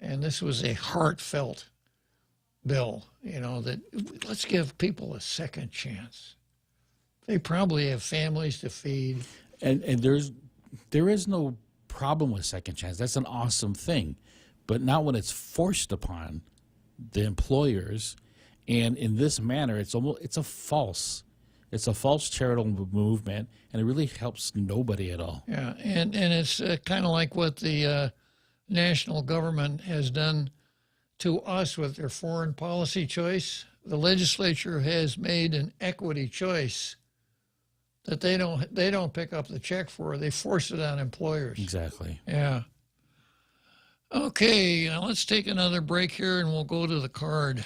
S18: And this was a heartfelt bill, you know, that let's give people a second chance. They probably have families to feed.
S19: And there is no problem with second chance. That's an awesome thing. But not when it's forced upon the employers. And in this manner, it's a false charitable movement, and it really helps nobody at all.
S18: Yeah, and it's kind of like what the national government has done to us with their foreign policy choice. The legislature has made an equity choice that they don't pick up the check for. They force it on employers.
S19: Exactly.
S18: Yeah. Okay, now let's take another break here, and we'll go to the card.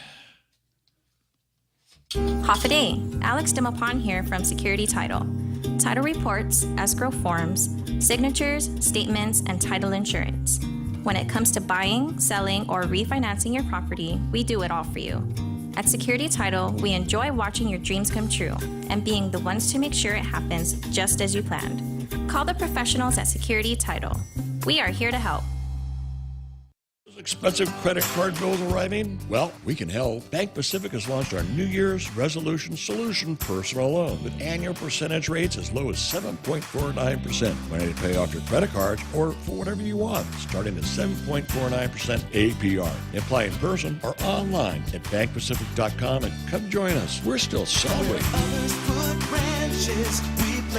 S21: Half a day. Alex Dimapon here from Security Title. Title reports, escrow forms, signatures, statements, and title insurance. When it comes to buying, selling, or refinancing your property, we do it all for you. At Security Title, we enjoy watching your dreams come true and being the ones to make sure it happens just as you planned. Call the professionals at Security Title. We are here to help.
S15: Expensive credit card bills arriving? Well, we can help. Bank Pacific has launched our New Year's Resolution Solution personal loan with annual percentage rates as low as 7.49%. Money to pay off your credit cards or for whatever you want, starting at 7.49% APR. Apply in person or online at bankpacific.com and come join us. We're still celebrating.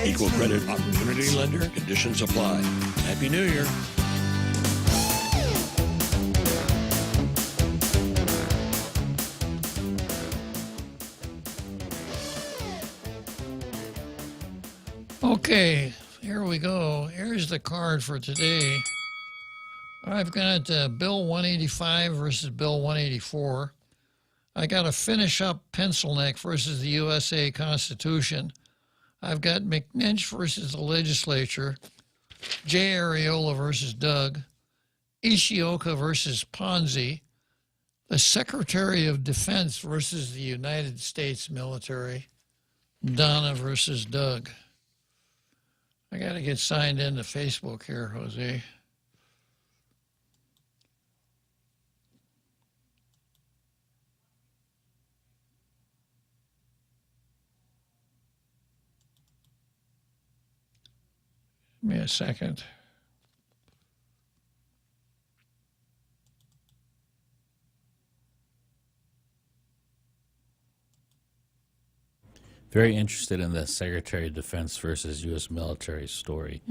S15: Equal credit opportunity lender. Conditions apply. Happy New Year.
S18: Okay, here we go. Here's the card for today. I've got Bill 185 versus Bill 184. I got to finish up Pencil Neck versus the USA Constitution. I've got McNinch versus the legislature, Jay Areola versus Doug, Ishioka versus Ponzi, the Secretary of Defense versus the United States military, Donna versus Doug. I got to get signed into Facebook here, Jose. Give me a second.
S19: Very interested in the Secretary of Defense versus U.S. military story,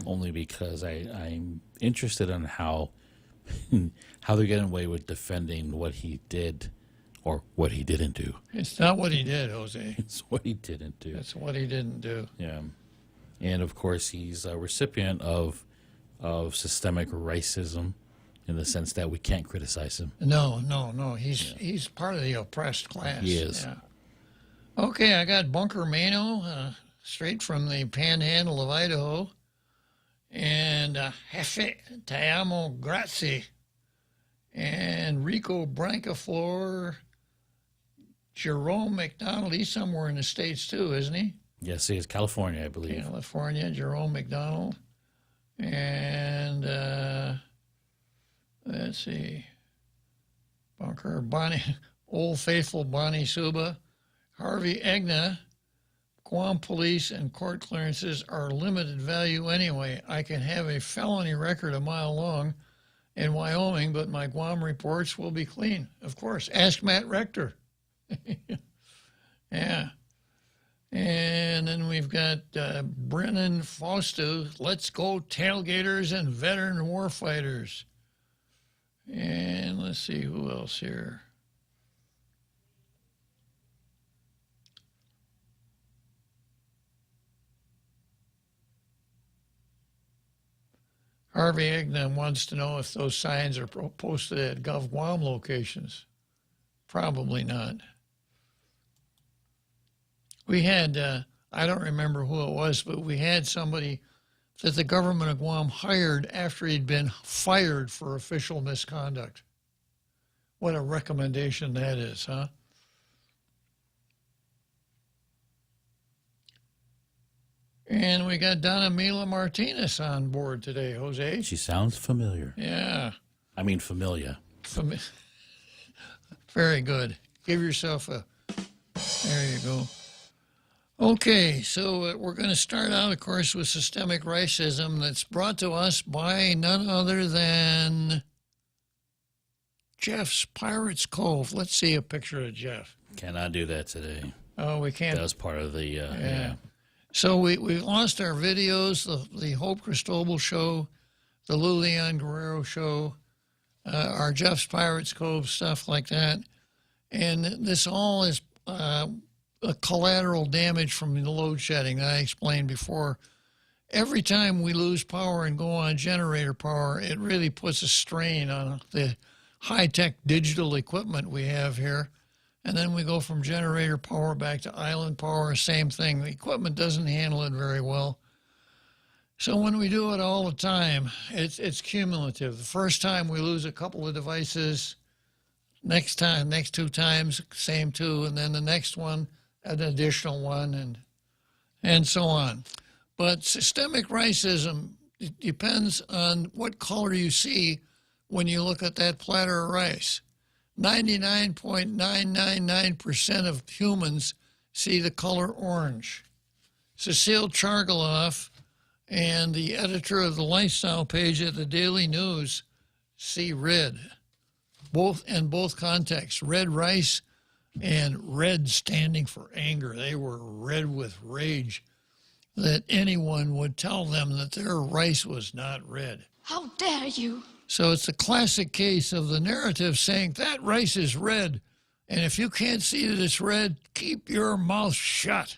S19: only because I'm interested in how they're getting away with defending what he did or what he didn't do.
S18: It's not what he did, Jose.
S19: It's what he didn't do.
S18: It's what he didn't do.
S19: Yeah. And, of course, he's a recipient of systemic racism in the sense that we can't criticize him.
S18: No. He's part of the oppressed class.
S19: He is.
S18: Yeah. Okay, I got Bunker Mano, straight from the panhandle of Idaho. And Jefe Te Amo Grazie. And Rico Brancaflor, Jerome McDonald. He's somewhere in the States, too, isn't he?
S19: Yes, he is California, I believe.
S18: California, Jerome McDonald. And let's see. Bunker, Bonnie, Old Faithful Bonnie Suba. Harvey Egna, Guam police and court clearances are limited value anyway. I can have a felony record a mile long in Wyoming, but my Guam reports will be clean. Of course. Ask Matt Rector. Yeah. And then we've got Brennan Fausto, Let's Go Tailgaters and Veteran Warfighters. And let's see who else here. Harvey Egnan wants to know if those signs are posted at GovGuam locations. Probably not. We had, I don't remember who it was, but we had somebody that the government of Guam hired after he'd been fired for official misconduct. What a recommendation that is, huh? And we got Donna Mila Martinez on board today, Jose.
S19: She sounds familiar.
S18: Yeah.
S19: I mean, familiar.
S18: Very good. Give yourself a... There you go. Okay, so we're going to start out, of course, with systemic racism that's brought to us by none other than Jeff's Pirates Cove. Let's see a picture of Jeff.
S19: Cannot do that today.
S18: Oh, we can't.
S19: That was part of the... yeah.
S18: So we lost our videos, the Hope Cristobal show, the Lou Leon Guerrero show, our Jeff's Pirates Cove, stuff like that. And this all is a collateral damage from the load shedding that I explained before. Every time we lose power and go on generator power, it really puts a strain on the high-tech digital equipment we have here. And then we go from generator power back to island power, same thing. The equipment doesn't handle it very well. So when we do it all the time, it's cumulative. The first time we lose a couple of devices, next two times, same two, and then the next one, an additional one, and so on. But systemic racism, it depends on what color you see when you look at that platter of rice. 99.999% of humans see the color orange. Cecile Chargaloff and the editor of the lifestyle page at the Daily News see red, both in both contexts, red rice and red standing for anger. They were red with rage that anyone would tell them that their rice was not red.
S8: How dare you?
S18: So it's a classic case of the narrative saying that rice is red, and if you can't see that it's red, keep your mouth shut.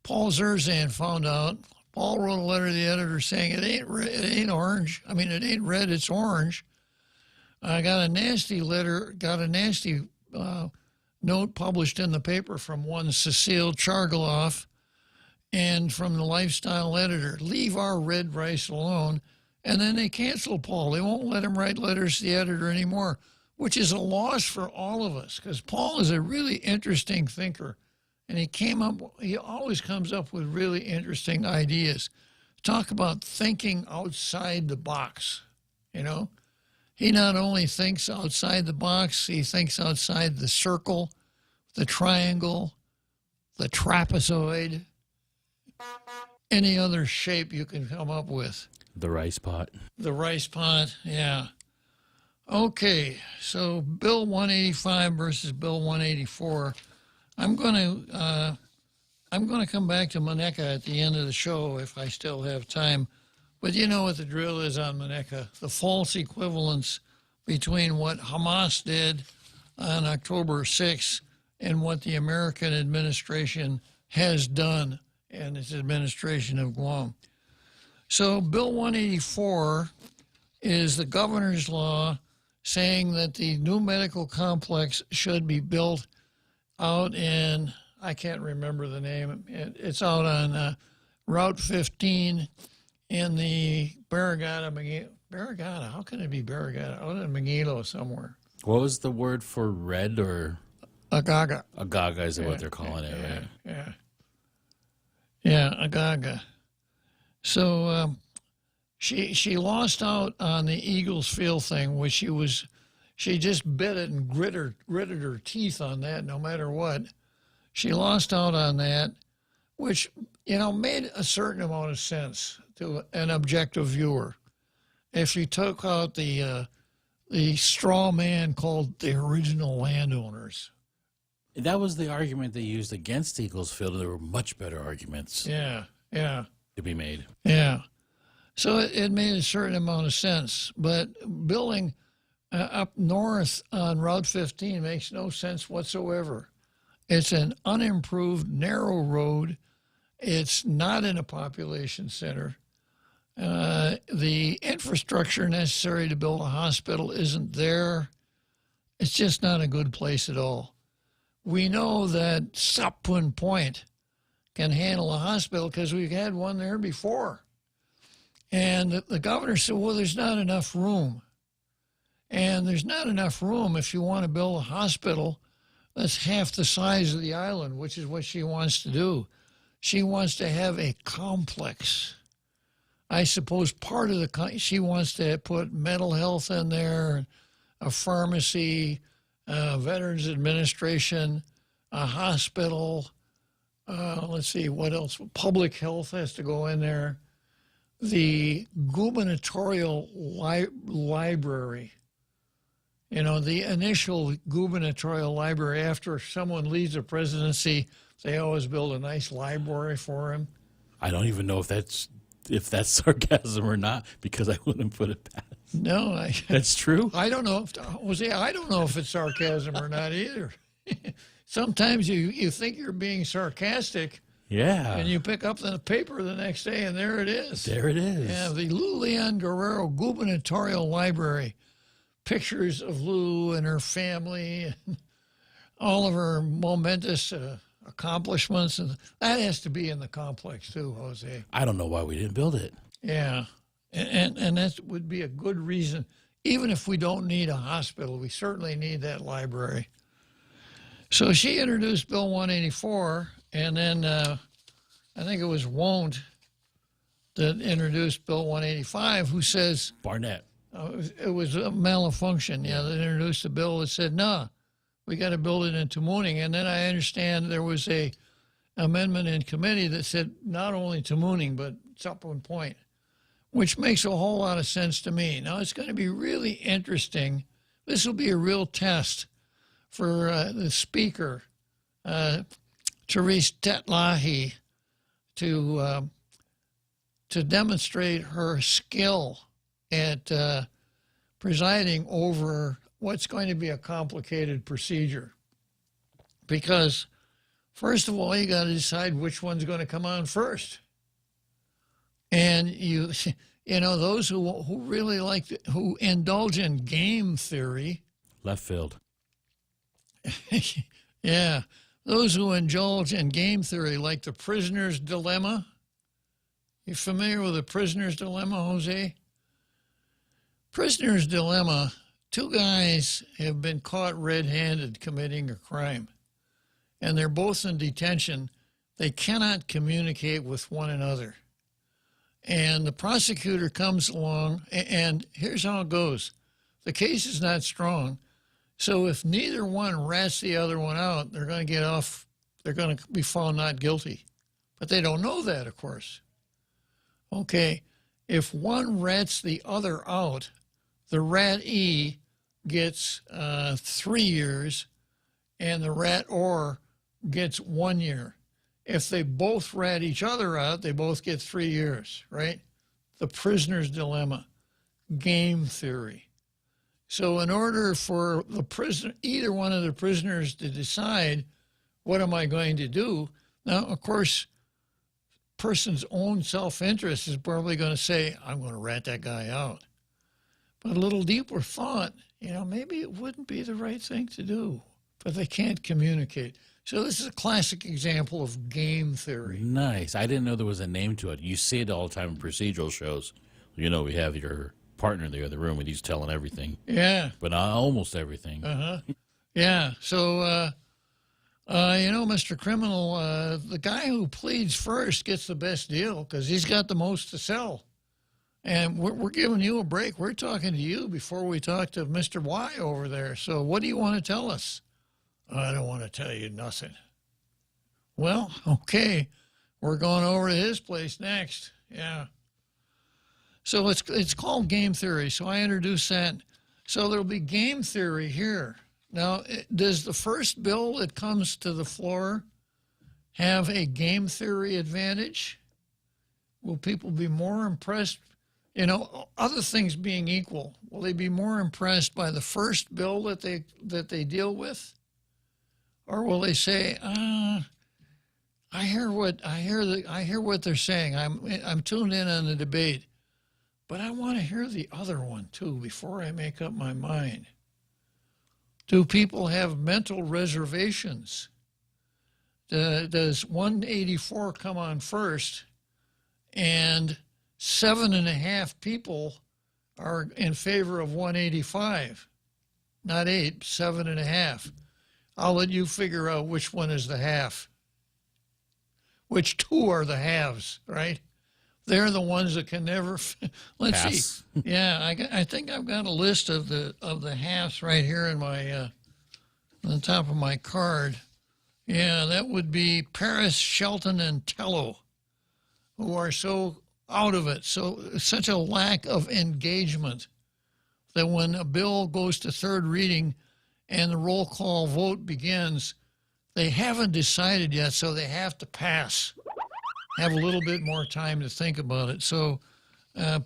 S18: Paul Zerzan found out Paul wrote a letter to the editor saying it ain't orange. I mean, it ain't red, it's orange. I got a nasty letter, note published in the paper from one Cecile Chargoloff and from the lifestyle editor. Leave our red rice alone. And then they canceled Paul. They won't let him write letters to the editor anymore, which is a loss for all of us because Paul is a really interesting thinker. And he always comes up with really interesting ideas. Talk about thinking outside the box, you know. He not only thinks outside the box, he thinks outside the circle, the triangle, the trapezoid, any other shape you can come up with.
S19: The rice pot.
S18: The rice pot, yeah. Okay, so Bill 185 versus Bill 184. I'm going to come back to Moneca at the end of the show if I still have time. But you know what the drill is on Moneca, the false equivalence between what Hamas did on October 6th and what the American administration has done and its administration of Guam. So Bill 184 is the governor's law saying that the new medical complex should be built out in, I can't remember the name, it's out on Route 15 in the Barragata, how can it be Barragata? Out in Magilo somewhere.
S19: What was the word for red or?
S18: Agaga.
S19: Agaga is what they're calling it, right?
S18: Yeah. Yeah, Agaga. So she lost out on the Eagles Field thing, which she just bit it and gritted her teeth on that no matter what. She lost out on that, which, you know, made a certain amount of sense to an objective viewer. If you took out the straw man called the original landowners.
S19: That was the argument they used against Eagles Field, and there were much better arguments.
S18: Yeah.
S19: To be made.
S18: Yeah. So it made a certain amount of sense. But building up north on Route 15 makes no sense whatsoever. It's an unimproved, narrow road. It's not in a population center. The infrastructure necessary to build a hospital isn't there. It's just not a good place at all. We know that Sapun Point can handle a hospital because we've had one there before. And the governor said, well, there's not enough room. And there's not enough room if you want to build a hospital that's half the size of the island, which is what she wants to do. She wants to have a complex. I suppose part of she wants to put mental health in there, a pharmacy, Veterans Administration, a hospital. Let's see, what else? Public health has to go in there. The gubernatorial library. You know, the initial gubernatorial library, after someone leaves the presidency, they always build a nice library for him.
S19: I don't even know if that's sarcasm or not, because I wouldn't put it past.
S18: No,
S19: that's true.
S18: I don't know I don't know if it's sarcasm or not either. Sometimes you think you're being sarcastic.
S19: Yeah.
S18: And you pick up the paper the next day, and there it is.
S19: There it is.
S18: Yeah, the Lulian Guerrero Gubernatorial Library. Pictures of Lou and her family and all of her momentous accomplishments. And that has to be in the complex too, Jose.
S19: I don't know why we didn't build it.
S18: Yeah. And that would be a good reason. Even if we don't need a hospital, we certainly need that library. So she introduced Bill 184, and then I think it was Won't that introduced Bill 185, who says...
S19: Barnett.
S18: It was a malfunction, yeah. They introduced a bill that said, no, we got to build it into Mooning. And then I understand there was a amendment in committee that said not only to Mooning, but Sapun Point, which makes a whole lot of sense to me. Now, it's going to be really interesting. This will be a real test for the speaker, Therese Tetlahi, to demonstrate her skill at presiding over what's going to be a complicated procedure. Because, first of all, you got to decide which one's going to come on first. And you know, those who really who indulge in game theory.
S19: Left field.
S18: Yeah. Those who indulge in game theory, like the prisoner's dilemma. You familiar with the prisoner's dilemma, Jose? Prisoner's dilemma, two guys have been caught red-handed committing a crime, and they're both in detention. They cannot communicate with one another. And the prosecutor comes along, and here's how it goes. The case is not strong, so if neither one rats the other one out, they're going to get off, they're going to be found not guilty. But they don't know that, of course. Okay, if one rats the other out, the rat-e gets 3 years, and the rat-or gets 1 year. If they both rat each other out, they both get 3 years, right? The prisoner's dilemma, game theory. So in order for the prisoner, either one of the prisoners to decide, what am I going to do? Now, of course, person's own self-interest is probably going to say, I'm going to rat that guy out. But a little deeper thought, maybe it wouldn't be the right thing to do, but they can't communicate. So this is a classic example of game theory.
S19: Nice. I didn't know there was a name to it. You see it all the time in procedural shows. We have your partner in the other room and he's telling everything.
S18: Yeah.
S19: But almost everything.
S18: Yeah. So, Mr. Criminal, the guy who pleads first gets the best deal because he's got the most to sell. And we're giving you a break. We're talking to you before we talk to Mr. Y over there. So what do you want to tell us? I don't want to tell you nothing. Well, okay. We're going over to his place next. Yeah. So it's called game theory. So I introduced that. So there'll be game theory here. Now, does the first bill that comes to the floor have a game theory advantage? Will people be more impressed? Other things being equal, will they be more impressed by the first bill that they deal with? Or will they say, I hear what they're saying. I'm tuned in on the debate, but I want to hear the other one too before I make up my mind. Do people have mental reservations? Does 184 come on first, and 7.5 people are in favor of 185? Not 8, 7.5. I'll let you figure out which one is the half. Which two are the halves, right? They're the ones that can never. Let's see. Yeah, I think I've got a list of the halves right here in my on the top of my card. Yeah, that would be Paris, Shelton, and Tello, who are so out of it, such a lack of engagement that when a bill goes to third reading and the roll call vote begins, they haven't decided yet, so they have to pass. Have a little bit more time to think about it. So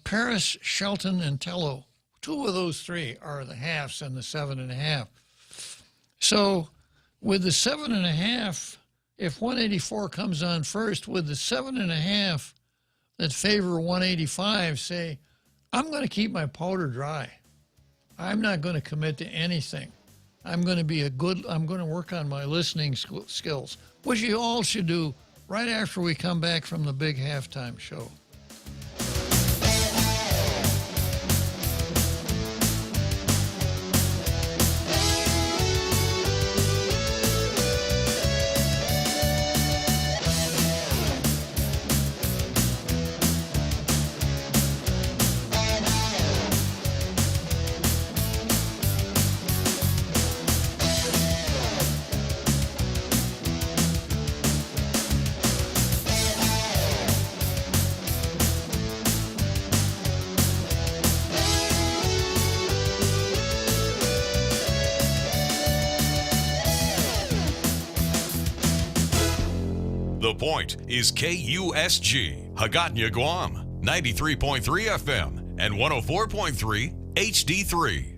S18: Paris, Shelton, and Tello, two of those three are the halves and the 7.5. So with the 7.5, if 184 comes on first, with the 7.5 that favor 185 say, I'm going to keep my powder dry. I'm not going to commit to anything. I'm going to work on my listening skills, which you all should do right after we come back from the big halftime show.
S2: The Point is KUSG, Hagåtña, Guam, 93.3 FM and 104.3 HD3.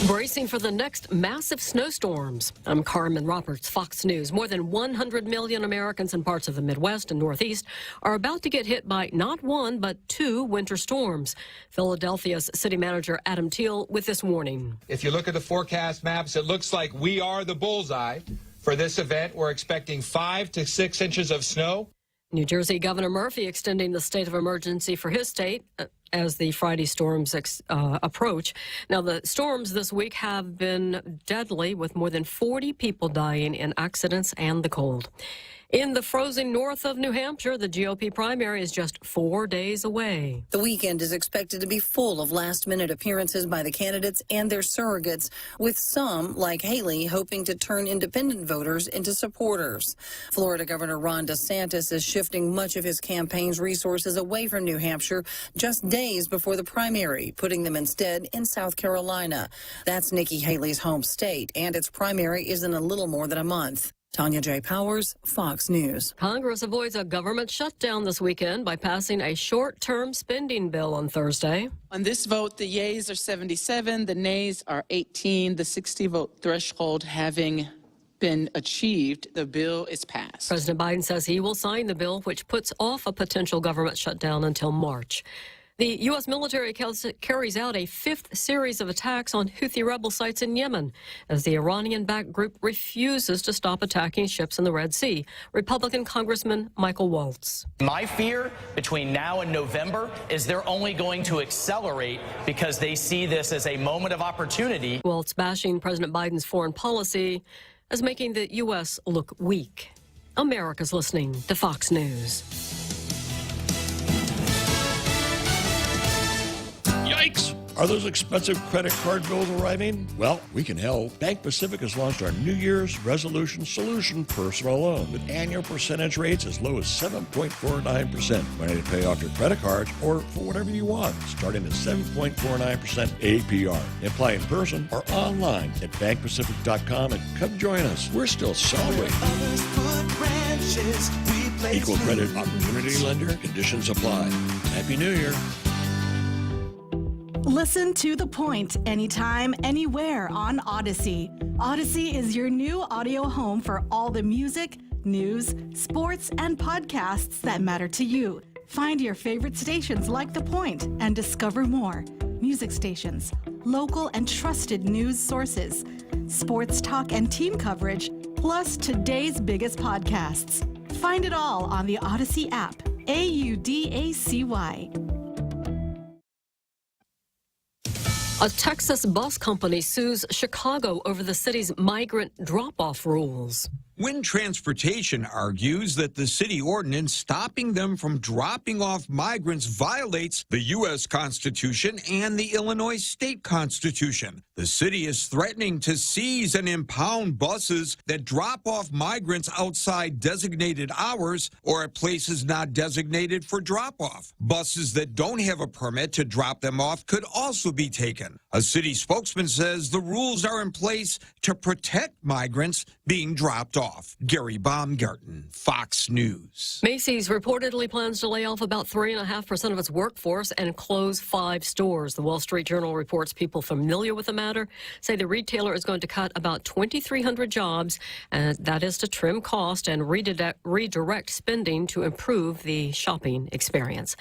S3: Bracing for the next massive snowstorms. I'm Carmen Roberts, Fox News. More than 100 million Americans in parts of the Midwest and Northeast are about to get hit by not one, but two winter storms. Philadelphia's city manager Adam Teal with this warning.
S1: If you look at the forecast maps, it looks like we are the bullseye. For this event, we're expecting 5 to 6 inches of snow.
S3: New Jersey Governor Murphy extending the state of emergency for his state as the Friday storms approach. Now, the storms this week have been deadly, with more than 40 people dying in accidents and the cold. In the frozen north of New Hampshire, the GOP primary is just 4 days away.
S22: The weekend is expected to be full of last-minute appearances by the candidates and their surrogates, with some, like Haley, hoping to turn independent voters into supporters. Florida Governor Ron DeSantis is shifting much of his campaign's resources away from New Hampshire just days before the primary, putting them instead in South Carolina. That's Nikki Haley's home state, and its primary is in a little more than a month. Tanya J. Powers, Fox News.
S3: Congress avoids a government shutdown this weekend by passing a short-term spending bill on Thursday.
S23: On this vote, the yeas are 77, the nays are 18. The 60-vote threshold having been achieved, the bill is passed.
S3: President Biden says he will sign the bill, which puts off a potential government shutdown until March. The U.S. military carries out a fifth series of attacks on Houthi rebel sites in Yemen as the Iranian-backed group refuses to stop attacking ships in the Red Sea. Republican Congressman Michael Waltz.
S24: My fear between now and November is they're only going to accelerate because they see this as a moment of opportunity.
S3: Waltz bashing President Biden's foreign policy as making the U.S. look weak. America's listening to Fox News.
S15: Yikes! Are those expensive credit card bills arriving? Well, we can help. Bank Pacific has launched our New Year's Resolution Solution personal loan with annual percentage rates as low as 7.49%. Ready to pay off your credit cards or for whatever you want, starting at 7.49% APR. Apply in person or online at bankpacific.com and come join us. We're still celebrating. Equal credit opportunity lender. Conditions apply. Happy New Year.
S16: Listen to The Point anytime, anywhere on Odyssey. Odyssey is your new audio home for all the music, news, sports, and podcasts that matter to you. Find your favorite stations like The Point and discover more. Music stations, local and trusted news sources, sports talk and team coverage, plus today's biggest podcasts. Find it all on the Odyssey app. AUDACY.
S3: A Texas bus company sues Chicago over the city's migrant drop-off rules.
S25: Wind Transportation argues that the city ordinance stopping them from dropping off migrants violates the U.S. Constitution and the Illinois state constitution. The city is threatening to seize and impound buses that drop off migrants outside designated hours or at places not designated for drop-off. Buses that don't have a permit to drop them off could also be taken. A city spokesman says the rules are in place to protect migrants being dropped off. Gary Baumgarten, Fox News.
S3: Macy's reportedly plans to lay off about 3.5% of its workforce and close 5 stores. The Wall Street Journal reports people familiar with the matter say the retailer is going to cut about 2,300 jobs, and that is to trim cost and redirect spending to improve the shopping experience.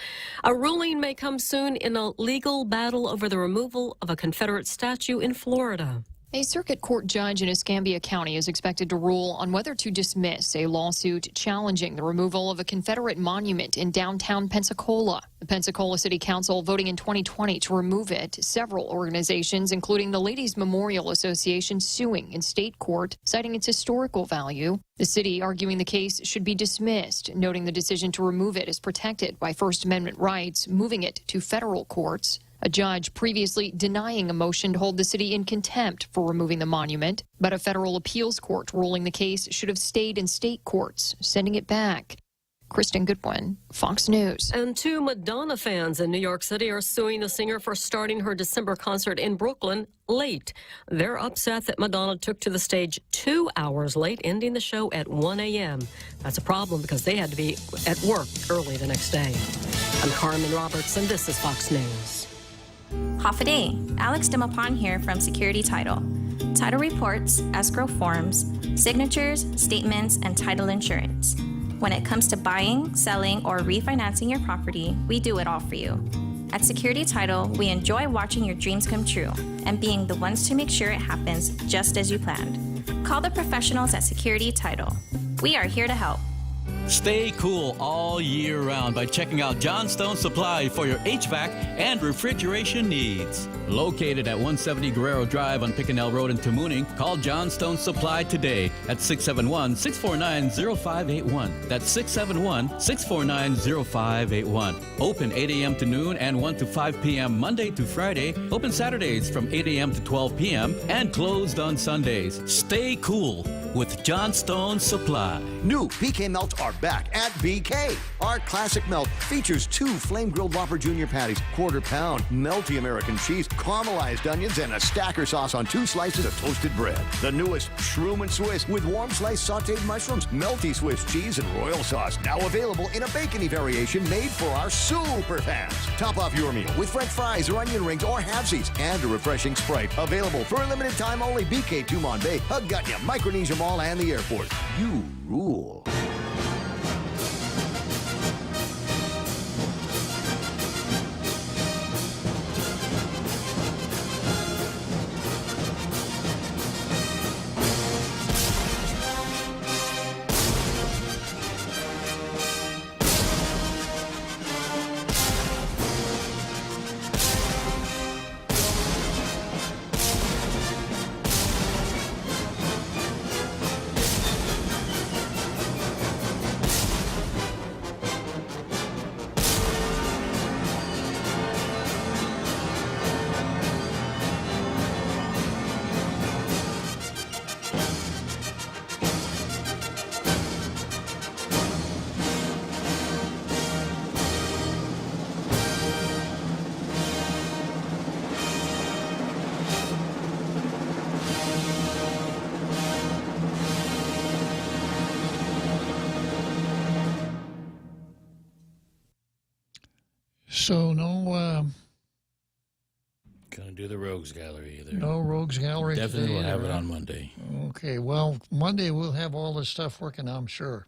S3: A ruling may come soon in a legal battle over the removal of a Confederate statue in Florida.
S26: A circuit court judge in Escambia County is expected to rule on whether to dismiss a lawsuit challenging the removal of a Confederate monument in downtown Pensacola. The Pensacola City Council voting in 2020 to remove it. Several organizations, including the Ladies Memorial Association, suing in state court, citing its historical value. The city arguing the case should be dismissed, noting the decision to remove it is protected by First Amendment rights, moving it to federal courts. A judge previously denying a motion to hold the city in contempt for removing the monument, but a federal appeals court ruling the case should have stayed in state courts, sending it back. Kristen Goodwin, Fox News.
S3: And 2 Madonna fans in New York City are suing the singer for starting her December concert in Brooklyn late. They're upset that Madonna took to the stage 2 hours late, ending the show at 1 a.m. That's a problem because they had to be at work early the next day. I'm Carmen Roberts, and this is Fox News.
S21: Half a day. Alex Dimapon here from Security Title. Title reports, escrow forms, signatures, statements, and title insurance. When it comes to buying, selling, or refinancing your property, we do it all for you. At Security Title, we enjoy watching your dreams come true and being the ones to make sure it happens just as you planned. Call the professionals at Security Title. We are here to help.
S20: Stay cool all year round by checking out Johnstone Supply for your HVAC and refrigeration needs. Located at 170 Guerrero Drive on Pickendale Road in Tamuning, call Johnstone Supply today at 671-649-0581. That's 671-649-0581. Open 8 a.m. to noon and 1 to 5 p.m. Monday to Friday. Open Saturdays from 8 a.m. to 12 p.m. and closed on Sundays. Stay cool with Johnstone Supply.
S4: New BK melts are back at BK. Our classic melt features 2 flame-grilled Whopper Jr. patties, quarter-pound, melty American cheese, caramelized onions, and a stacker sauce on 2 slices of toasted bread. The newest Shroom and Swiss with warm sliced sauteed mushrooms, melty Swiss cheese, and royal sauce. Now available in a bacony variation made for our super fans. Top off your meal with French fries or onion rings or halfsies and a refreshing Sprite. Available for a limited time only. BK Tumon Bay, Huggunya, Micronesia Mall, and the airport. You rule.
S18: So
S19: Gonna do the Rogues Gallery either.
S18: no Rogues Gallery
S19: Definitely
S18: today
S19: will have
S18: either,
S19: it
S18: huh?
S19: on Monday.
S18: Okay, well, Monday we'll have all this stuff working, I'm sure.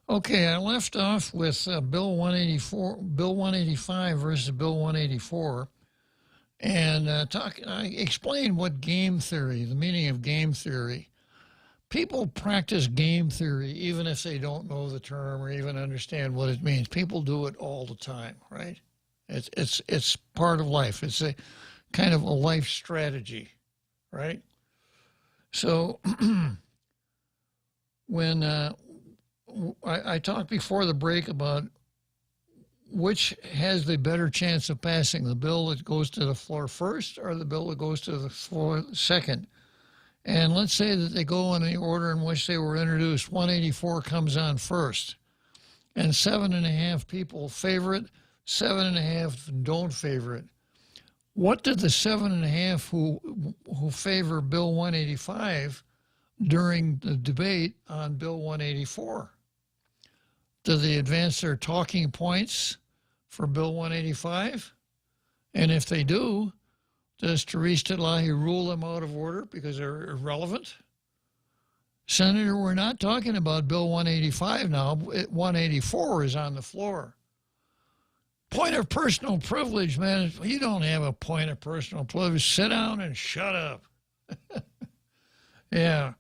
S18: Okay, I left off with Bill 185 versus Bill 184, and I explained what game theory, the meaning of game theory. People practice game theory even if they don't know the term or even understand what it means. People do it all the time, right? It's part of life. It's a kind of a life strategy, right? So when I talked before the break about which has the better chance of passing, the bill that goes to the floor first or the bill that goes to the floor second. And let's say that they go in the order in which they were introduced. 184 comes on first, and 7.5 people favor it, 7.5 don't favor it. What did the 7.5 who favor Bill 185 during the debate on Bill 184? Do they advance their talking points for Bill 185? And if they do, does Therese Titlahi rule them out of order because they're irrelevant? Senator, we're not talking about Bill 185 now. 184 is on the floor. Point of personal privilege, man. You don't have a point of personal privilege. Sit down and shut up. Yeah.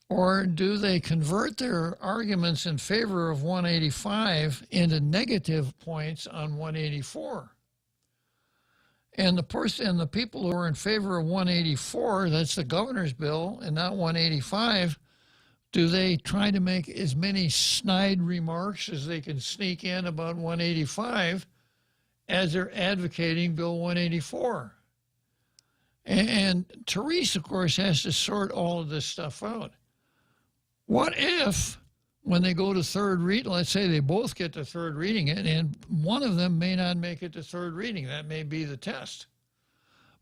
S18: Or do they convert their arguments in favor of 185 into negative points on 184? And the people who are in favor of 184, that's the governor's bill, and not 185, do they try to make as many snide remarks as they can sneak in about 185 as they're advocating Bill 184? And Therese, of course, has to sort all of this stuff out. What if, when they go to third reading, let's say they both get to third reading, and one of them may not make it to third reading. That may be the test,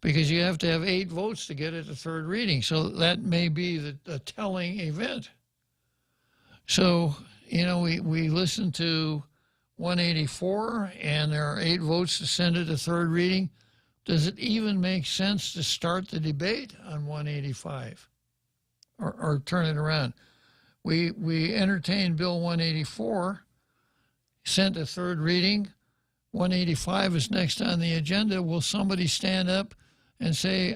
S18: because you have to have 8 votes to get it to third reading. So that may be the telling event. So, we listen to 184 and there are 8 votes to send it to third reading, does it even make sense to start the debate on 185 or turn it around? We entertained Bill 184, sent to third reading. 185 is next on the agenda. Will somebody stand up and say,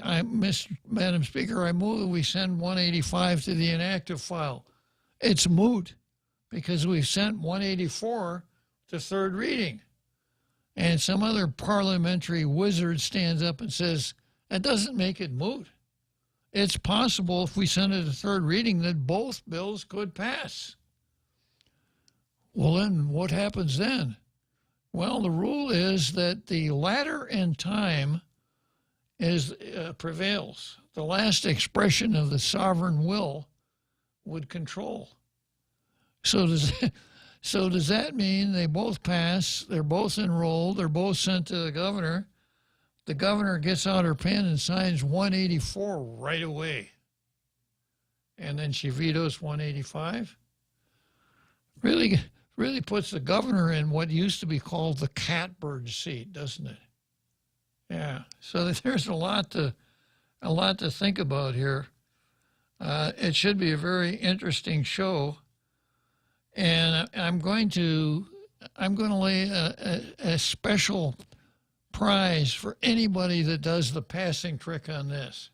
S18: Madam Speaker, I move that we send 185 to the inactive file? It's moot because we've sent 184 to third reading. And some other parliamentary wizard stands up and says, that doesn't make it moot. It's possible if we send it to third reading that both bills could pass. Well, then what happens then? Well, the rule is that the latter in time prevails. The last expression of the sovereign will would control. So does that mean they both pass, they're both enrolled, they're both sent to the governor? The governor gets out her pen and signs 184 right away. And then she vetoes 185? Really puts the governor in what used to be called the catbird seat, doesn't it? Yeah. So there's a lot to think about here. It should be a very interesting show. And I'm going to lay a special prize for anybody that does the passing trick on this.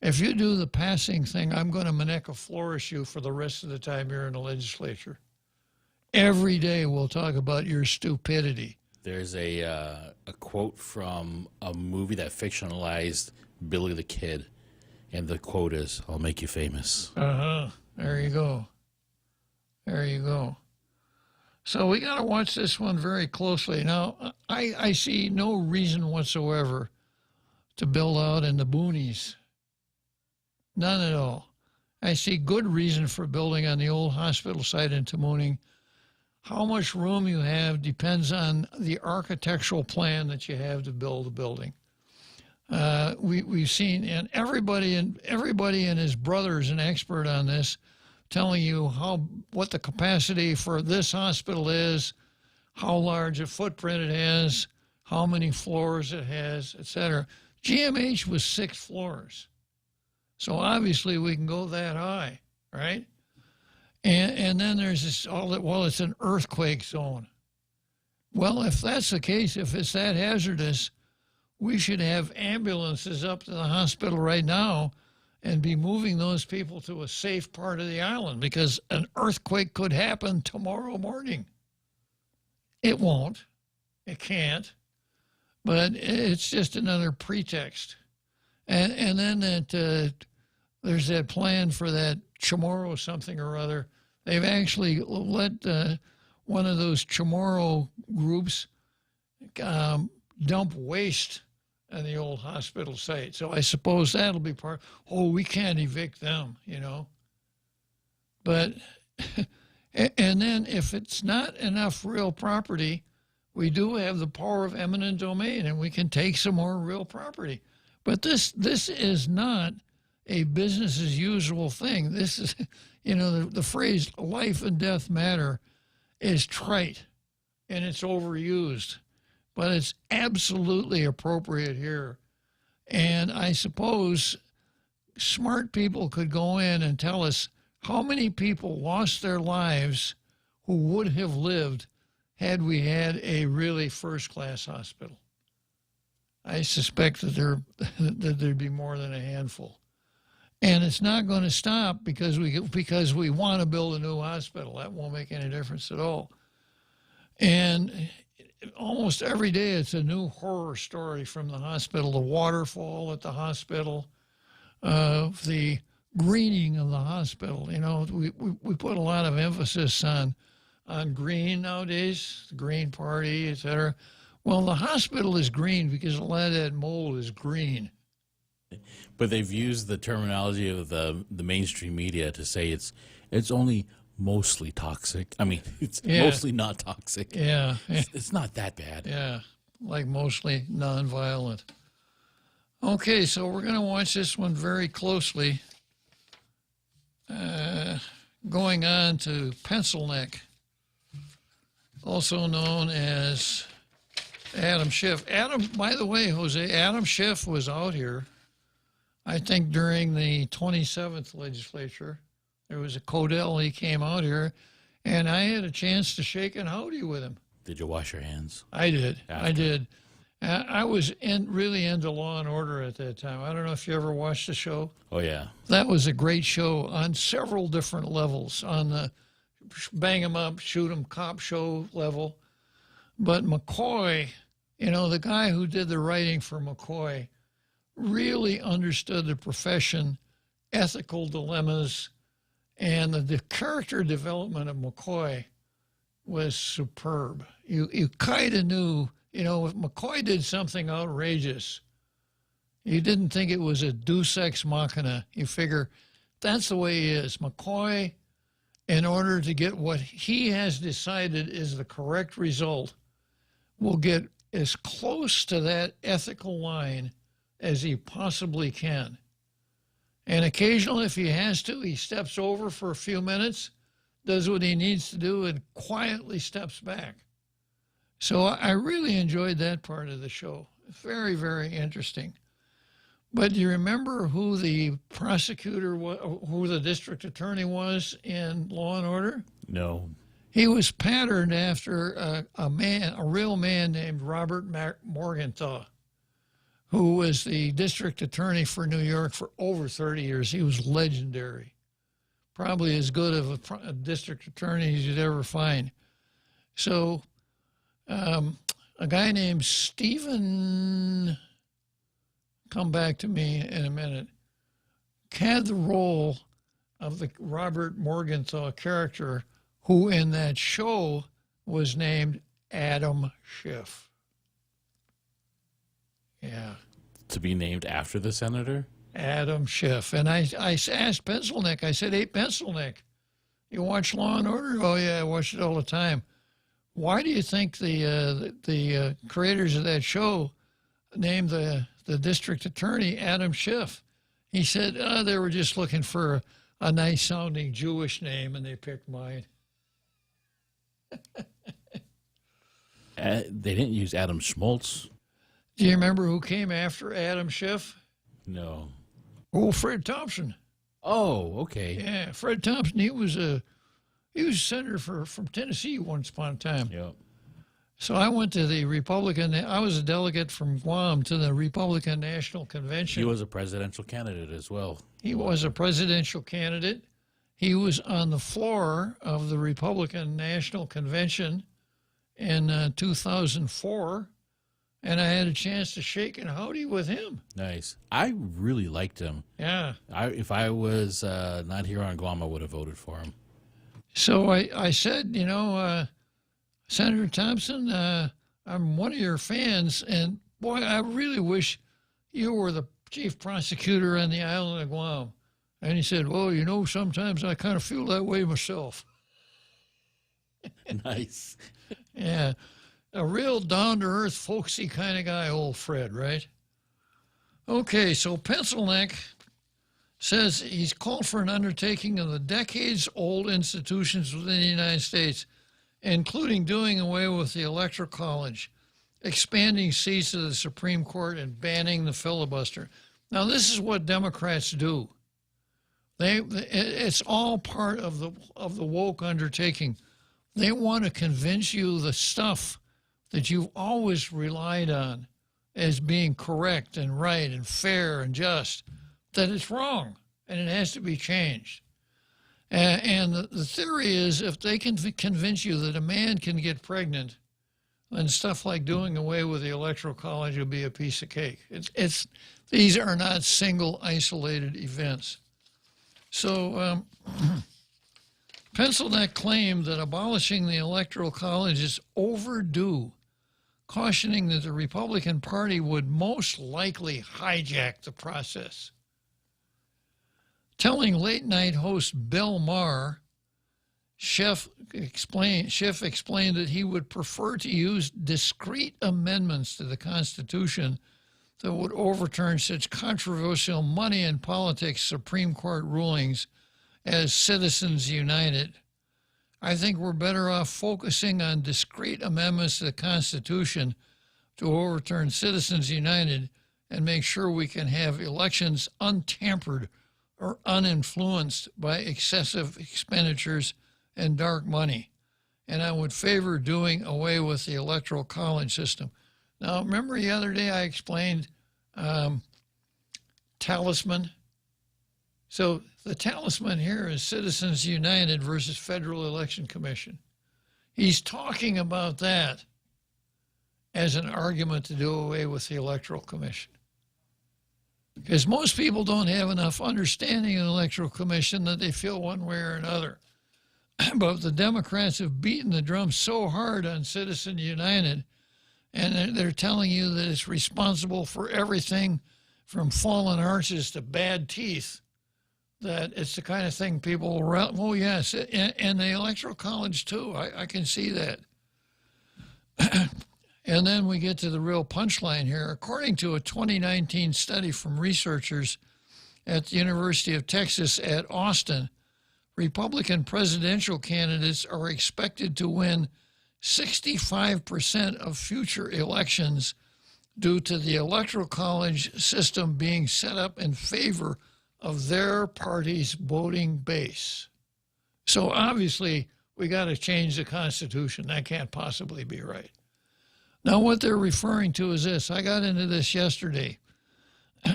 S18: If you do the passing thing, I'm going to Maneka flourish you for the rest of the time you're in the legislature. Every day we'll talk about your stupidity.
S19: There's a quote from a movie that fictionalized Billy the Kid, and the quote is, "I'll make you famous."
S18: There you go. There you go. So we got to watch this one very closely. Now, I see no reason whatsoever to build out in the boonies. None at all. I see good reason for building on the old hospital site in Tamuning. How much room you have depends on the architectural plan that you have to build a building. We've seen, and everybody and his brother is an expert on this, telling you what the capacity for this hospital is, how large a footprint it has, how many floors it has, etc. GMH was 6 floors. So obviously we can go that high, right? And then there's this, it's an earthquake zone. Well, if that's the case, if it's that hazardous, we should have ambulances up to the hospital right now and be moving those people to a safe part of the island, because an earthquake could happen tomorrow morning. It won't. It can't. But it's just another pretext. And then there's that plan for that Chamorro something or other. They've actually let one of those Chamorro groups dump waste on the old hospital site. So I suppose that'll be part. We can't evict them, But, and then if it's not enough real property, we do have the power of eminent domain, and we can take some more real property. But this is not a business as usual thing. This is, the phrase life and death matter is trite and it's overused, but it's absolutely appropriate here. And I suppose smart people could go in and tell us how many people lost their lives who would have lived had we had a really first-class hospital. I suspect that there'd be more than a handful. And it's not going to stop because we want to build a new hospital. That won't make any difference at all. And almost every day it's a new horror story from the hospital. The waterfall at the hospital, the greening of the hospital. We put a lot of emphasis on green nowadays, the Green Party, et cetera. Well, the hospital is green because a lot of that mold is green.
S19: But they've used the terminology of the mainstream media to say it's only mostly toxic. I mean, it's mostly not toxic.
S18: Yeah.
S19: It's not that bad.
S18: Yeah, like mostly nonviolent. Okay, so we're going to watch this one very closely. Going on to Pencil Neck. also known as Adam Schiff. By the way, Jose, Adam Schiff was out here, I think, during the 27th legislature. There was a Codell. He came out here, and I had a chance to shake and howdy with him.
S19: Did you wash your hands?
S18: I did.
S19: After?
S18: I did. I was really into Law and Order at that time. I don't know if you ever watched the show.
S19: Oh, yeah.
S18: That was a great show on several different levels, on the bang 'em up, shoot 'em cop show level. But McCoy, you know, the guy who did the writing for McCoy really understood the profession, ethical dilemmas, and the character development of McCoy was superb. You kind of knew, you know, if McCoy did something outrageous, you didn't think it was a deus ex machina. You figure that's the way he is. McCoy, in order to get what he has decided is the correct result, will get as close to that ethical line as he possibly can. And occasionally, if he has to, he steps over for a few minutes, does what he needs to do, and quietly steps back. So I really enjoyed that part of the show. Very, very interesting. But do you remember who the prosecutor, who the district attorney was in Law and Order?
S19: No.
S18: He was patterned after a real man named Robert Morgenthau, who was the district attorney for New York for over 30 years. He was legendary. Probably as good of a district attorney as you'd ever find. So a guy named Stephen, come back to me in a minute, had the role of the Robert Morgenthau character, who in that show was named Adam Schiff. Yeah.
S19: To be named after the senator?
S18: Adam Schiff. And I asked Pencilneck, I said, hey, Pencilneck, you watch Law and Order? Oh, yeah, I watch it all the time. Why do you think the creators of that show named the district attorney Adam Schiff? He said, they were just looking for a nice-sounding Jewish name, and they picked mine.
S19: They didn't use Adam Schmaltz.
S18: Do you remember who came after Adam Schiff?
S19: No.
S18: Oh, Fred Thompson.
S19: Oh, okay.
S18: Yeah, Fred Thompson. He was a senator from Tennessee once upon a time.
S19: Yep.
S18: So I went to the Republican. I was a delegate from Guam to the Republican National Convention.
S19: He was a presidential candidate as well.
S18: He was a presidential candidate. He was on the floor of the Republican National Convention in 2004. And I had a chance to shake and howdy with him.
S19: Nice. I really liked him.
S18: Yeah.
S19: If I was not here on Guam, I would have voted for him.
S18: So I said, you know, Senator Thompson, I'm one of your fans, and boy, I really wish you were the chief prosecutor on the island of Guam. And he said, well, you know, sometimes I kind of feel that way myself.
S19: Nice.
S18: Yeah. A real down-to-earth, folksy kind of guy, old Fred, right? Okay, so Pencilneck says he's called for an undertaking of the decades-old institutions within the United States, including doing away with the Electoral College, expanding seats of the Supreme Court, and banning the filibuster. Now, this is what Democrats do. It's all part of the woke undertaking. They want to convince you the stuff that you've always relied on as being correct and right and fair and just, that it's wrong and it has to be changed. And the theory is if they can convince you that a man can get pregnant, then stuff like doing away with the Electoral College will be a piece of cake. These are not single isolated events. So Pencilneck claimed that abolishing the Electoral College is overdue, cautioning that the Republican Party would most likely hijack the process. Telling late-night host Bill Maher, Schiff explained that he would prefer to use discrete amendments to the Constitution that would overturn such controversial money and politics Supreme Court rulings as Citizens United, I think we're better off focusing on discrete amendments to the Constitution to overturn Citizens United and make sure we can have elections untampered or uninfluenced by excessive expenditures and dark money. And I would favor doing away with the Electoral College system. Now, remember the other day I explained talisman? So the talisman here is Citizens United versus Federal Election Commission. He's talking about that as an argument to do away with the Electoral Commission. Because most people don't have enough understanding of the Electoral Commission that they feel one way or another. But the Democrats have beaten the drum so hard on Citizens United, and they're telling you that it's responsible for everything from fallen arches to bad teeth, that it's the kind of thing people will, oh yes, and the Electoral College too, I can see that. And then we get to the real punchline here. According to a 2019 study from researchers at the University of Texas at Austin, Republican presidential candidates are expected to win 65% of future elections due to the Electoral College system being set up in favor of their party's voting base. So obviously, we got to change the Constitution. That can't possibly be right. Now, what they're referring to is this. I got into this yesterday.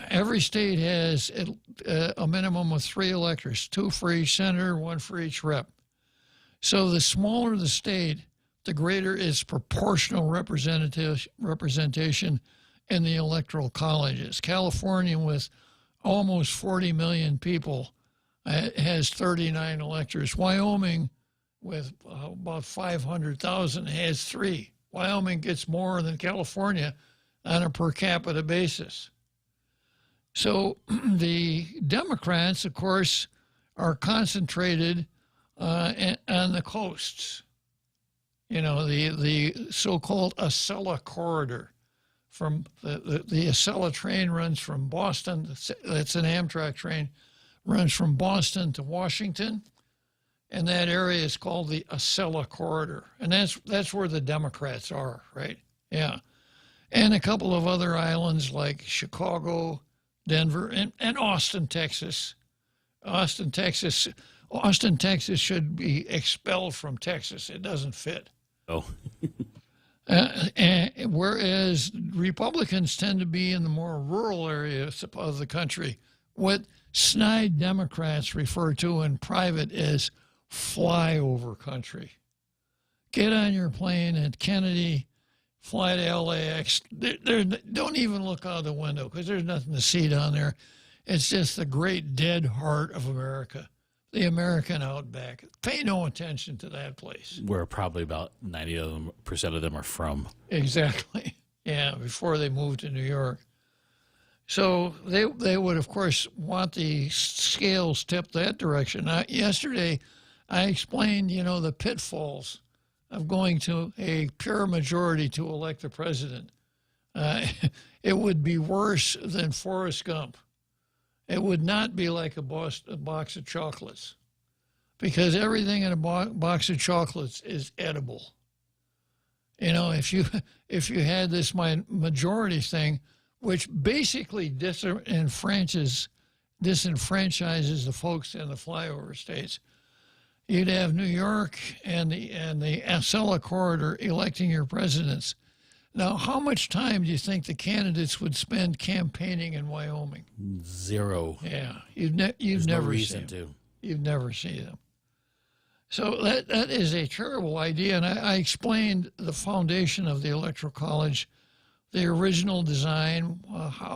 S18: Every state has a minimum of 3 electors, 2 for each senator, 1 for each rep. So the smaller the state, the greater its proportional representation in the electoral colleges. California, with almost 40 million people, has 39 electors. Wyoming, with about 500,000, has 3. Wyoming gets more than California on a per capita basis. So the Democrats, of course, are concentrated on the coasts. You know, the so-called Acela corridor. From the Acela train runs from Boston. That's an Amtrak train, runs from Boston to Washington, and that area is called the Acela corridor, and that's where the Democrats are, right? Yeah, and a couple of other islands like Chicago, Denver, and Austin, Texas. Austin, Texas should be expelled from Texas. It doesn't fit.
S19: Oh.
S18: Whereas Republicans tend to be in the more rural areas of the country, what snide Democrats refer to in private as flyover country. Get on your plane at Kennedy, fly to LAX. Don't even look out the window because there's nothing to see down there. It's just the great dead heart of America, the American outback. Pay no attention to that place.
S19: Where probably about 90% of them are from.
S18: Exactly. Yeah, before they moved to New York. So they would, of course, want the scales tipped that direction. Now, yesterday, I explained, the pitfalls of going to a pure majority to elect the president. It would be worse than Forrest Gump. It would not be like a box of chocolates, because everything in a box of chocolates is edible. If you had this majority thing, which basically disenfranchises the folks in the flyover states, you'd have New York and the Acela corridor electing your presidents. Now, how much time do you think the candidates would spend campaigning in Wyoming?
S19: 0.
S18: Yeah, you'd never see them. You'd never see them. So that is a terrible idea, and I explained the foundation of the Electoral College, the original design,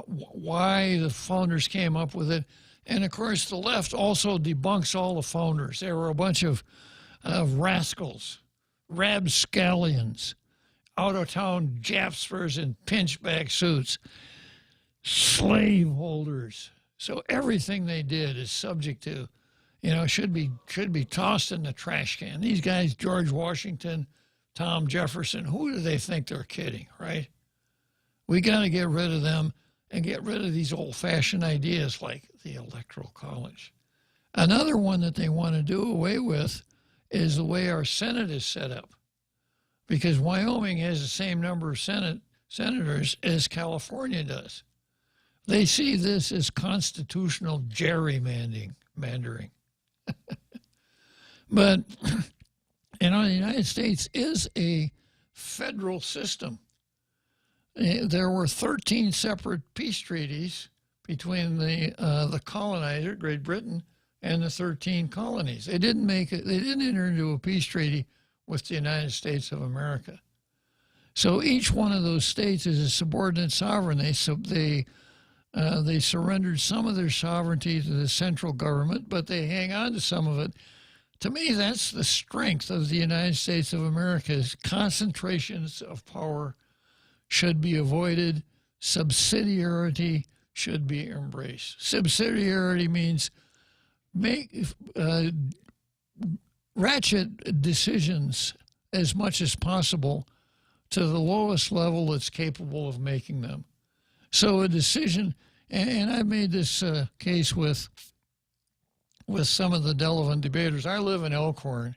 S18: why the founders came up with it, and of course the left also debunks all the founders. They were a bunch of rascals, rapscallions, out-of-town Jaspers in pinchback suits, slave holders. So everything they did is subject to, should be tossed in the trash can. These guys, George Washington, Tom Jefferson, who do they think they're kidding, right? We got to get rid of them and get rid of these old-fashioned ideas like the Electoral College. Another one that they want to do away with is the way our Senate is set up, because Wyoming has the same number of senators as California does. They see this as constitutional gerrymandering. But, you know, the United States is a federal system. There were 13 separate peace treaties between the colonizer, Great Britain, and the 13 colonies. They didn't enter into a peace treaty with the United States of America. So each one of those states is a subordinate sovereign. They surrendered some of their sovereignty to the central government, but they hang on to some of it. To me, that's the strength of the United States of America. Concentrations of power should be avoided. Subsidiarity should be embraced. Subsidiarity means make ratchet decisions as much as possible to the lowest level that's capable of making them. So a decision, and I made this case with some of the Delavan debaters. I live in Elkhorn,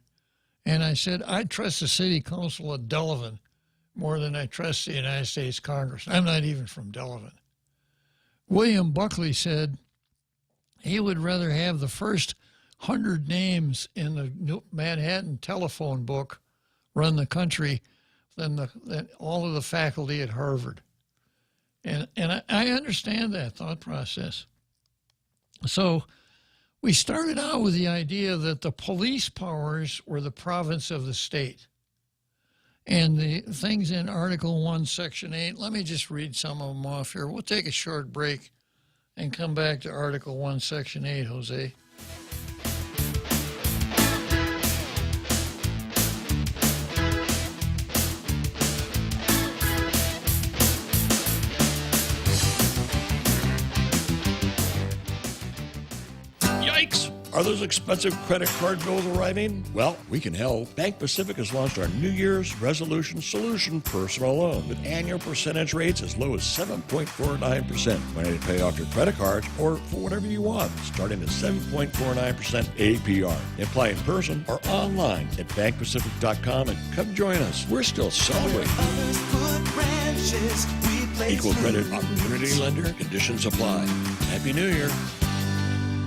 S18: and I said, I trust the city council of Delavan more than I trust the United States Congress. I'm not even from Delavan. William Buckley said he would rather have the first 100 names in the Manhattan telephone book run the country than all of the faculty at Harvard. And I understand that thought process. So we started out with the idea that the police powers were the province of the state. And the things in Article 1, Section 8, let me just read some of them off here. We'll take a short break and come back to Article 1, Section 8, Jose.
S15: Yikes! Are those expensive credit card bills arriving? Well, we can help. Bank Pacific has launched our New Year's Resolution Solution personal loan with annual percentage rates as low as 7.49% when you pay off your credit cards or for whatever you want, starting at 7.49% APR. Apply in person or online at bankpacific.com and come join us. We're still celebrating. Equal credit opportunity lender. Conditions apply. Happy New Year.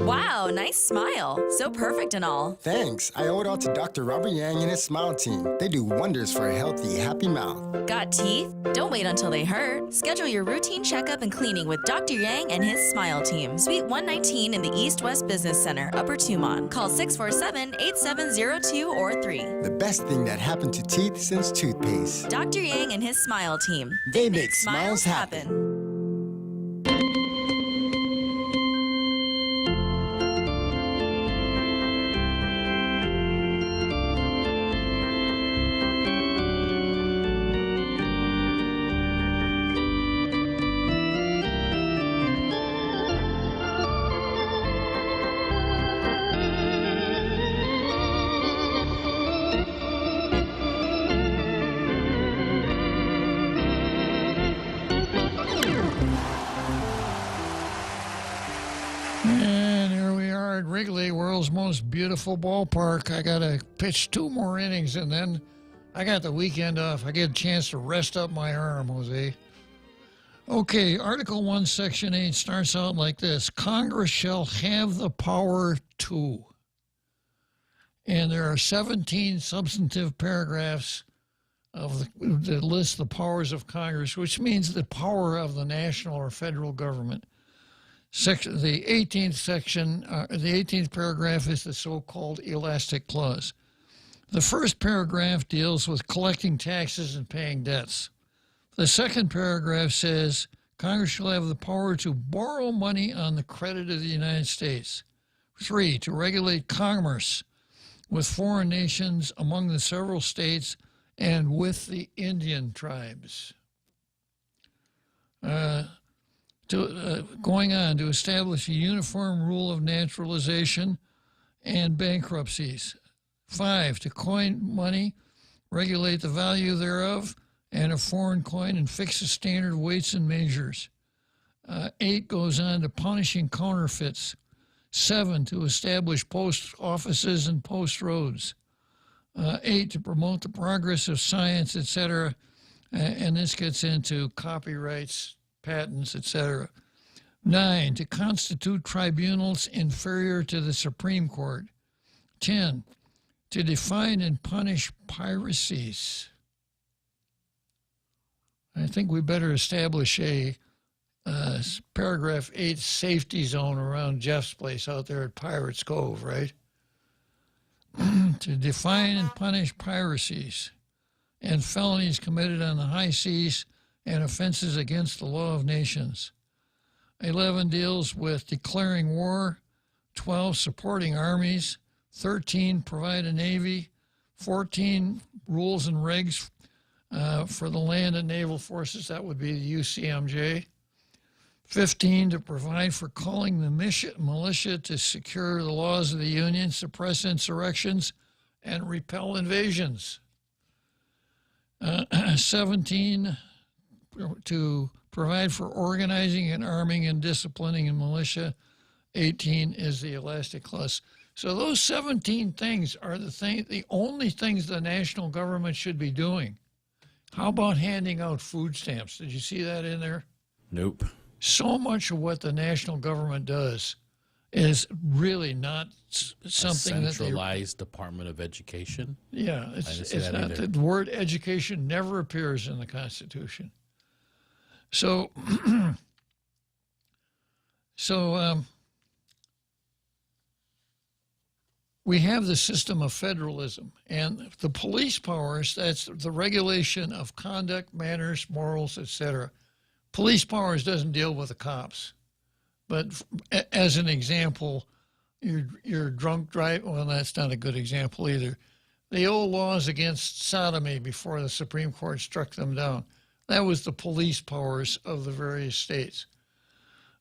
S5: Wow, nice smile. So perfect and all.
S6: Thanks. I owe it all to Dr. Robert Yang and his smile team. They do wonders for a healthy, happy mouth.
S5: Got teeth? Don't wait until they hurt. Schedule your routine checkup and cleaning with Dr. Yang and his smile team. Suite 119 in the East West Business Center, Upper Tumon. Call 647-8702 or 3.
S6: The best thing that happened to teeth since toothpaste.
S5: Dr. Yang and his smile team.
S6: They make smiles happen.
S18: Wrigley, world's most beautiful ballpark. I got to pitch 2 more innings, and then I got the weekend off. I get a chance to rest up my arm, Jose. Okay, Article 1, Section 8 starts out like this. Congress shall have the power to. And there are 17 substantive paragraphs that list the powers of Congress, which means the power of the national or federal government. The 18th paragraph is the so-called elastic clause. The first paragraph deals with collecting taxes and paying debts. The second paragraph says Congress shall have the power to borrow money on the credit of the United States. 3, to regulate commerce with foreign nations among the several states and with the Indian tribes. Going on, to establish a uniform rule of naturalization and bankruptcies. 5, to coin money, regulate the value thereof, and a foreign coin, and fix the standard weights and measures. 8 goes on to punishing counterfeits. 7, to establish post offices and post roads. 8, to promote the progress of science, etc. And this gets into copyrights, patents, etc. 9, to constitute tribunals inferior to the Supreme Court. 10, to define and punish piracies. I think we better establish a paragraph 8 safety zone around Jeff's place out there at Pirates Cove, right? To define and punish piracies and felonies committed on the high seas and offenses against the law of nations. 11 deals with declaring war. 12, supporting armies. 13, provide a navy. 14, rules and regs for the land and naval forces. That would be the UCMJ. 15, to provide for calling the militia to secure the laws of the Union, suppress insurrections, and repel invasions. 17, to provide for organizing and arming and disciplining in militia. 18 is the elastic clause. So those 17 things are the only things the national government should be doing. How about handing out food stamps? Did you see that in there?
S19: Nope.
S18: So much of what the national government does is really not something that
S19: centralized Department of Education.
S18: Yeah, it's not. The word education never appears in the Constitution. So, we have the system of federalism, and the police powers, that's the regulation of conduct, manners, morals, etc. Police powers doesn't deal with the cops. But as an example, you're drunk driving. Well, that's not a good example either. The old laws against sodomy before the Supreme Court struck them down. That was the police powers of the various states.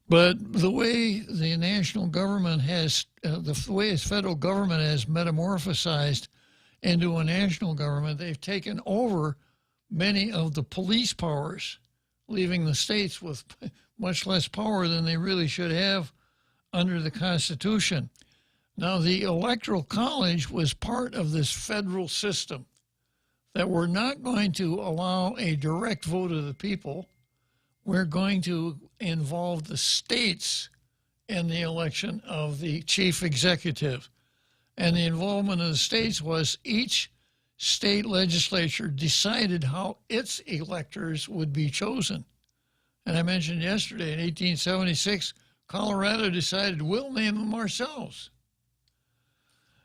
S18: But the way the national government has, the way its federal government has metamorphosized into a national government, they've taken over many of the police powers, leaving the states with much less power than they really should have under the Constitution. Now, the Electoral College was part of this federal system that we're not going to allow a direct vote of the people. We're going to involve the states in the election of the chief executive. And the involvement of the states was each state legislature decided how its electors would be chosen. And I mentioned yesterday, in 1876, Colorado decided we'll name them ourselves.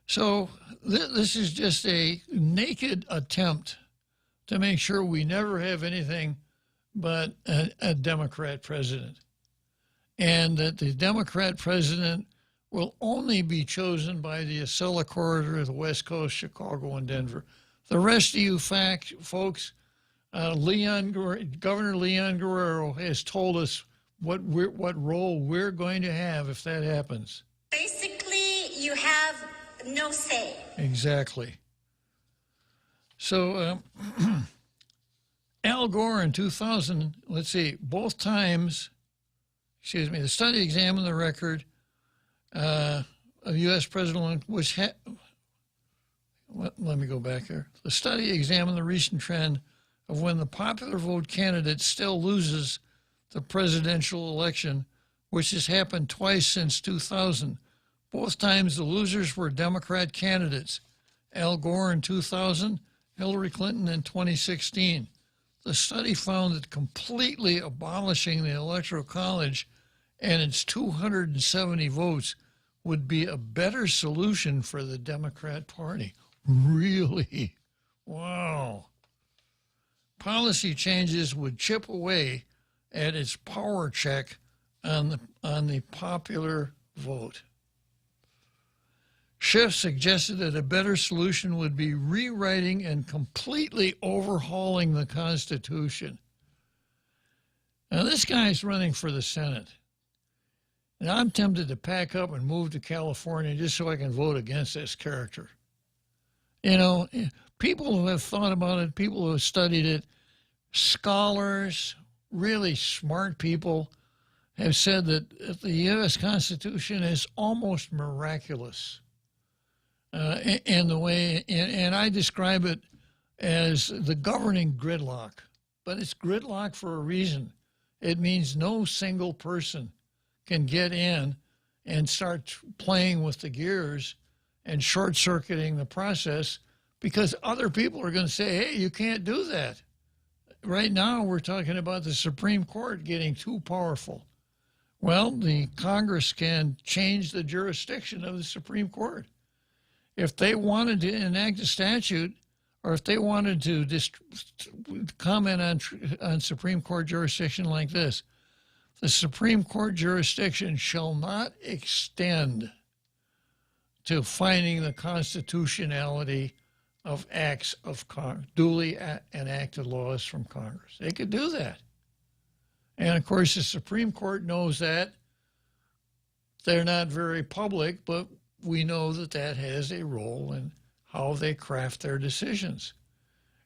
S18: So this is just a naked attempt to make sure we never have anything but a Democrat president. And that the Democrat president will only be chosen by the Acela Corridor of the West Coast, Chicago, and Denver. The rest of you folks, Governor Leon Guerrero has told us what role we're going to have if that happens.
S7: Basically, you have no say.
S18: Exactly. So Al Gore in 2000, let's see, both times, the study examined the record of U.S. President, let me go back here. The study examined the recent trend of when the popular vote candidate still loses the presidential election, which has happened twice since 2000. Both times the losers were Democrat candidates, Al Gore in 2000, Hillary Clinton in 2016. The study found that completely abolishing the Electoral College and its 270 votes would be a better solution for the Democrat Party. Really? Wow. Policy changes would chip away at its power check on the popular vote. Schiff suggested that a better solution would be rewriting and completely overhauling the Constitution. Now, this guy's running for the Senate. And I'm tempted to pack up and move to California just so I can vote against this character. You know, people who have thought about it, people who have studied it, scholars, really smart people have said that the U.S. Constitution is almost miraculous. and the way, and I describe it as the governing gridlock. But it's gridlock for a reason. It means no single person can get in and start playing with the gears and short-circuiting the process, because other people are going to say, hey, you can't do that. Right now, we're talking about the Supreme Court getting too powerful. Well, the Congress can change the jurisdiction of the Supreme Court. If they wanted to enact a statute, or if they wanted to comment on Supreme Court jurisdiction like this, the Supreme Court jurisdiction shall not extend to finding the constitutionality of acts of duly enacted laws from Congress. They could do that. And of course, the Supreme Court knows that. They're not very public, but we know that that has a role in how they craft their decisions.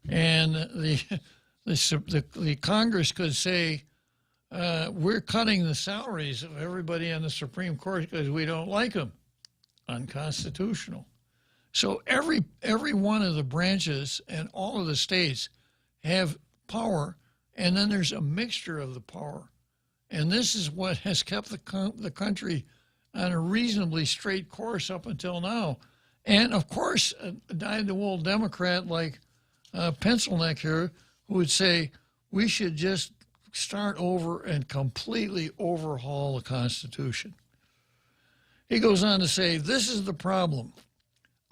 S18: And the Congress could say, we're cutting the salaries of everybody on the Supreme Court because we don't like them. Unconstitutional. So every one of the branches and all of the states have power, and then there's a mixture of the power. And this is what has kept the country on a reasonably straight course up until now. And of course, a dyed-in-the-wool Democrat like Pencilneck here, who would say we should just start over and completely overhaul the Constitution. He goes on to say, this is the problem.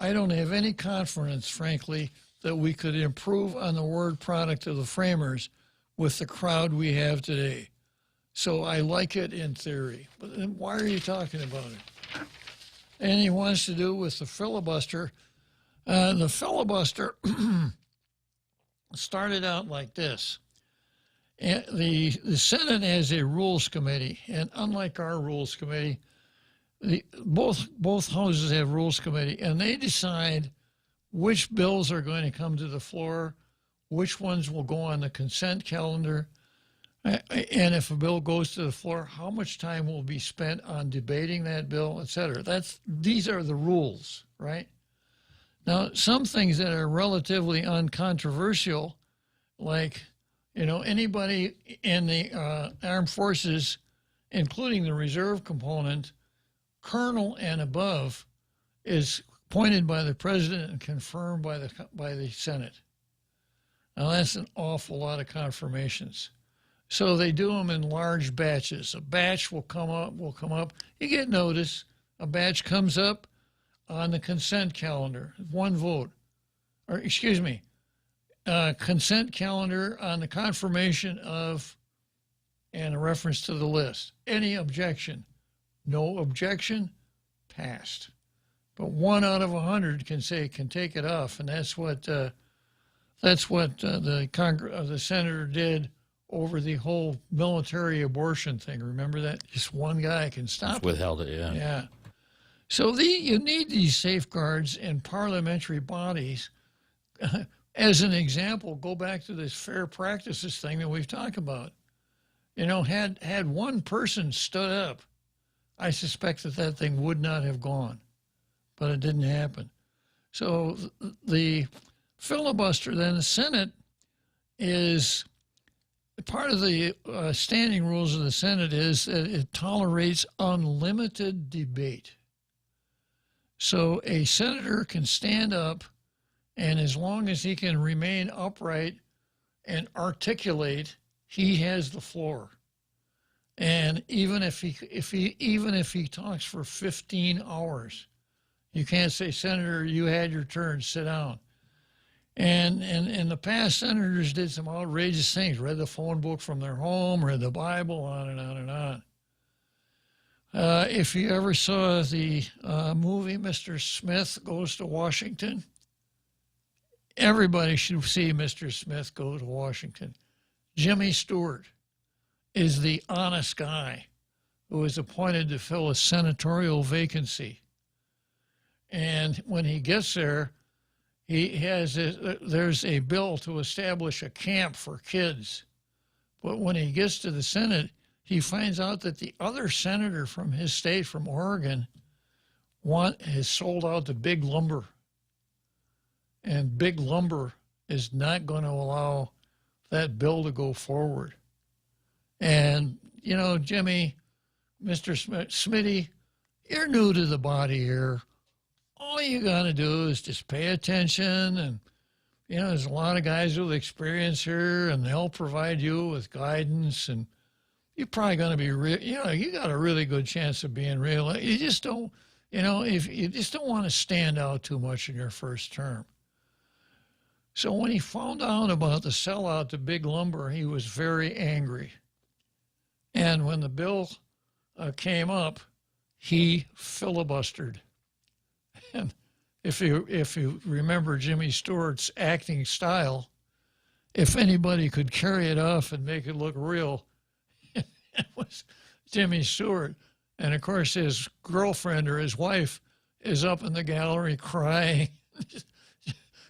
S18: I don't have any confidence, frankly, that we could improve on the word product of the framers with the crowd we have today. So I like it in theory. But then why are you talking about it? And he wants to do with the filibuster. The filibuster started out like this. The Senate has a rules committee, and unlike our rules committee, both houses have rules committee, and they decide which bills are going to come to the floor, which ones will go on the consent calendar, and if a bill goes to the floor, how much time will be spent on debating that bill, et cetera. These are the rules, right? Now, some things that are relatively uncontroversial, like, anybody in the armed forces, including the reserve component, colonel and above, is appointed by the president and confirmed by the Senate. Now, that's an awful lot of confirmations. So they do them in large batches. A batch will come up. You get notice. A batch comes up on the consent calendar, one vote. Or, excuse me, consent calendar on the confirmation of, and a reference to the list. Any objection? No objection? Passed. But 1 out of 100 can take it off, and that's what the senator did over the whole military abortion thing. Remember that? Just one guy can stop it.
S19: Withheld it, yeah.
S18: Yeah. So you need these safeguards in parliamentary bodies. As an example, go back to this fair practices thing that we've talked about. Had one person stood up, I suspect that thing would not have gone, but it didn't happen. So the filibuster, then the Senate is part of the standing rules of the Senate is that it tolerates unlimited debate. So a senator can stand up, and as long as he can remain upright and articulate, he has the floor. And even if he talks for 15 hours, you can't say, Senator, you had your turn, sit down. And in the past, senators did some outrageous things, read the phone book from their home, read the Bible, on and on and on. If you ever saw the movie Mr. Smith Goes to Washington, everybody should see Mr. Smith Go to Washington. Jimmy Stewart is the honest guy who was appointed to fill a senatorial vacancy. And when he gets there, there's a bill to establish a camp for kids. But when he gets to the Senate, he finds out that the other senator from his state, from Oregon, has sold out to Big Lumber. And Big Lumber is not going to allow that bill to go forward. And, you know, Jimmy, Mr. Smitty, you're new to the body here. All you got to do is just pay attention. And, you know, there's a lot of guys with experience here, and they'll provide you with guidance. And you're probably going to be, you got a really good chance of being real. You just don't, if you just don't want to stand out too much in your first term. So when he found out about the sellout to Big Lumber, he was very angry. And when the bill came up, he filibustered. And if you remember Jimmy Stewart's acting style, if anybody could carry it off and make it look real, it was Jimmy Stewart. And of course, his girlfriend or his wife is up in the gallery crying,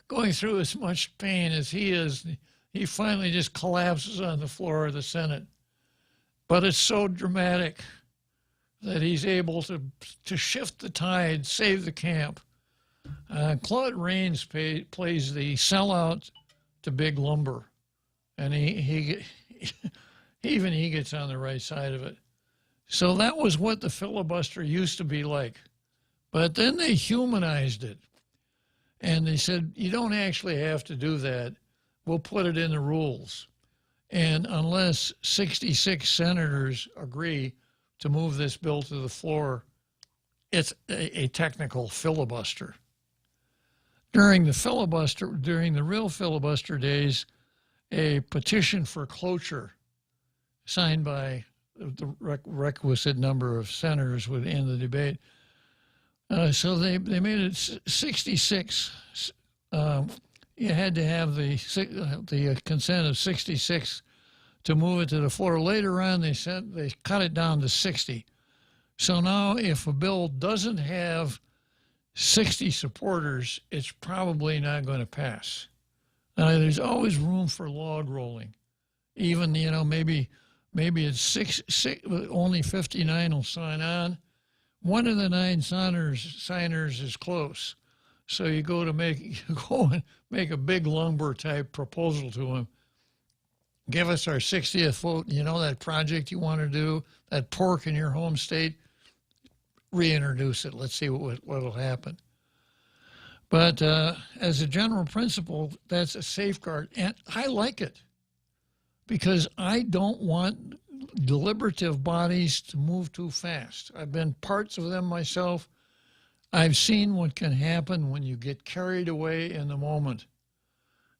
S18: going through as much pain as he is. He finally just collapses on the floor of the Senate. But it's so dramatic that he's able to shift the tide, save the camp. Claude Rains plays the sellout to Big Lumber, and he gets on the right side of it. So that was what the filibuster used to be like. But then they humanized it. And they said, you don't actually have to do that. We'll put it in the rules. And unless 66 senators agree to move this bill to the floor, it's a technical filibuster. During the real filibuster days, a petition for cloture signed by the requisite number of senators would end the debate. So they made it 66. You had to have the consent of 66 to move it to the floor. Later on, they cut it down to 60. So now if a bill doesn't have 60 supporters, it's probably not going to pass. Now, there's always room for log rolling. Even, maybe it's six, only 59 will sign on. One of the 9 signers is close. So you go and make a Big Lumber type proposal to him. Give us our 60th vote. That project you want to do, that pork in your home state, reintroduce it. Let's see what'll happen. But as a general principle, that's a safeguard. And I like it because I don't want deliberative bodies to move too fast. I've been parts of them myself. I've seen what can happen when you get carried away in the moment.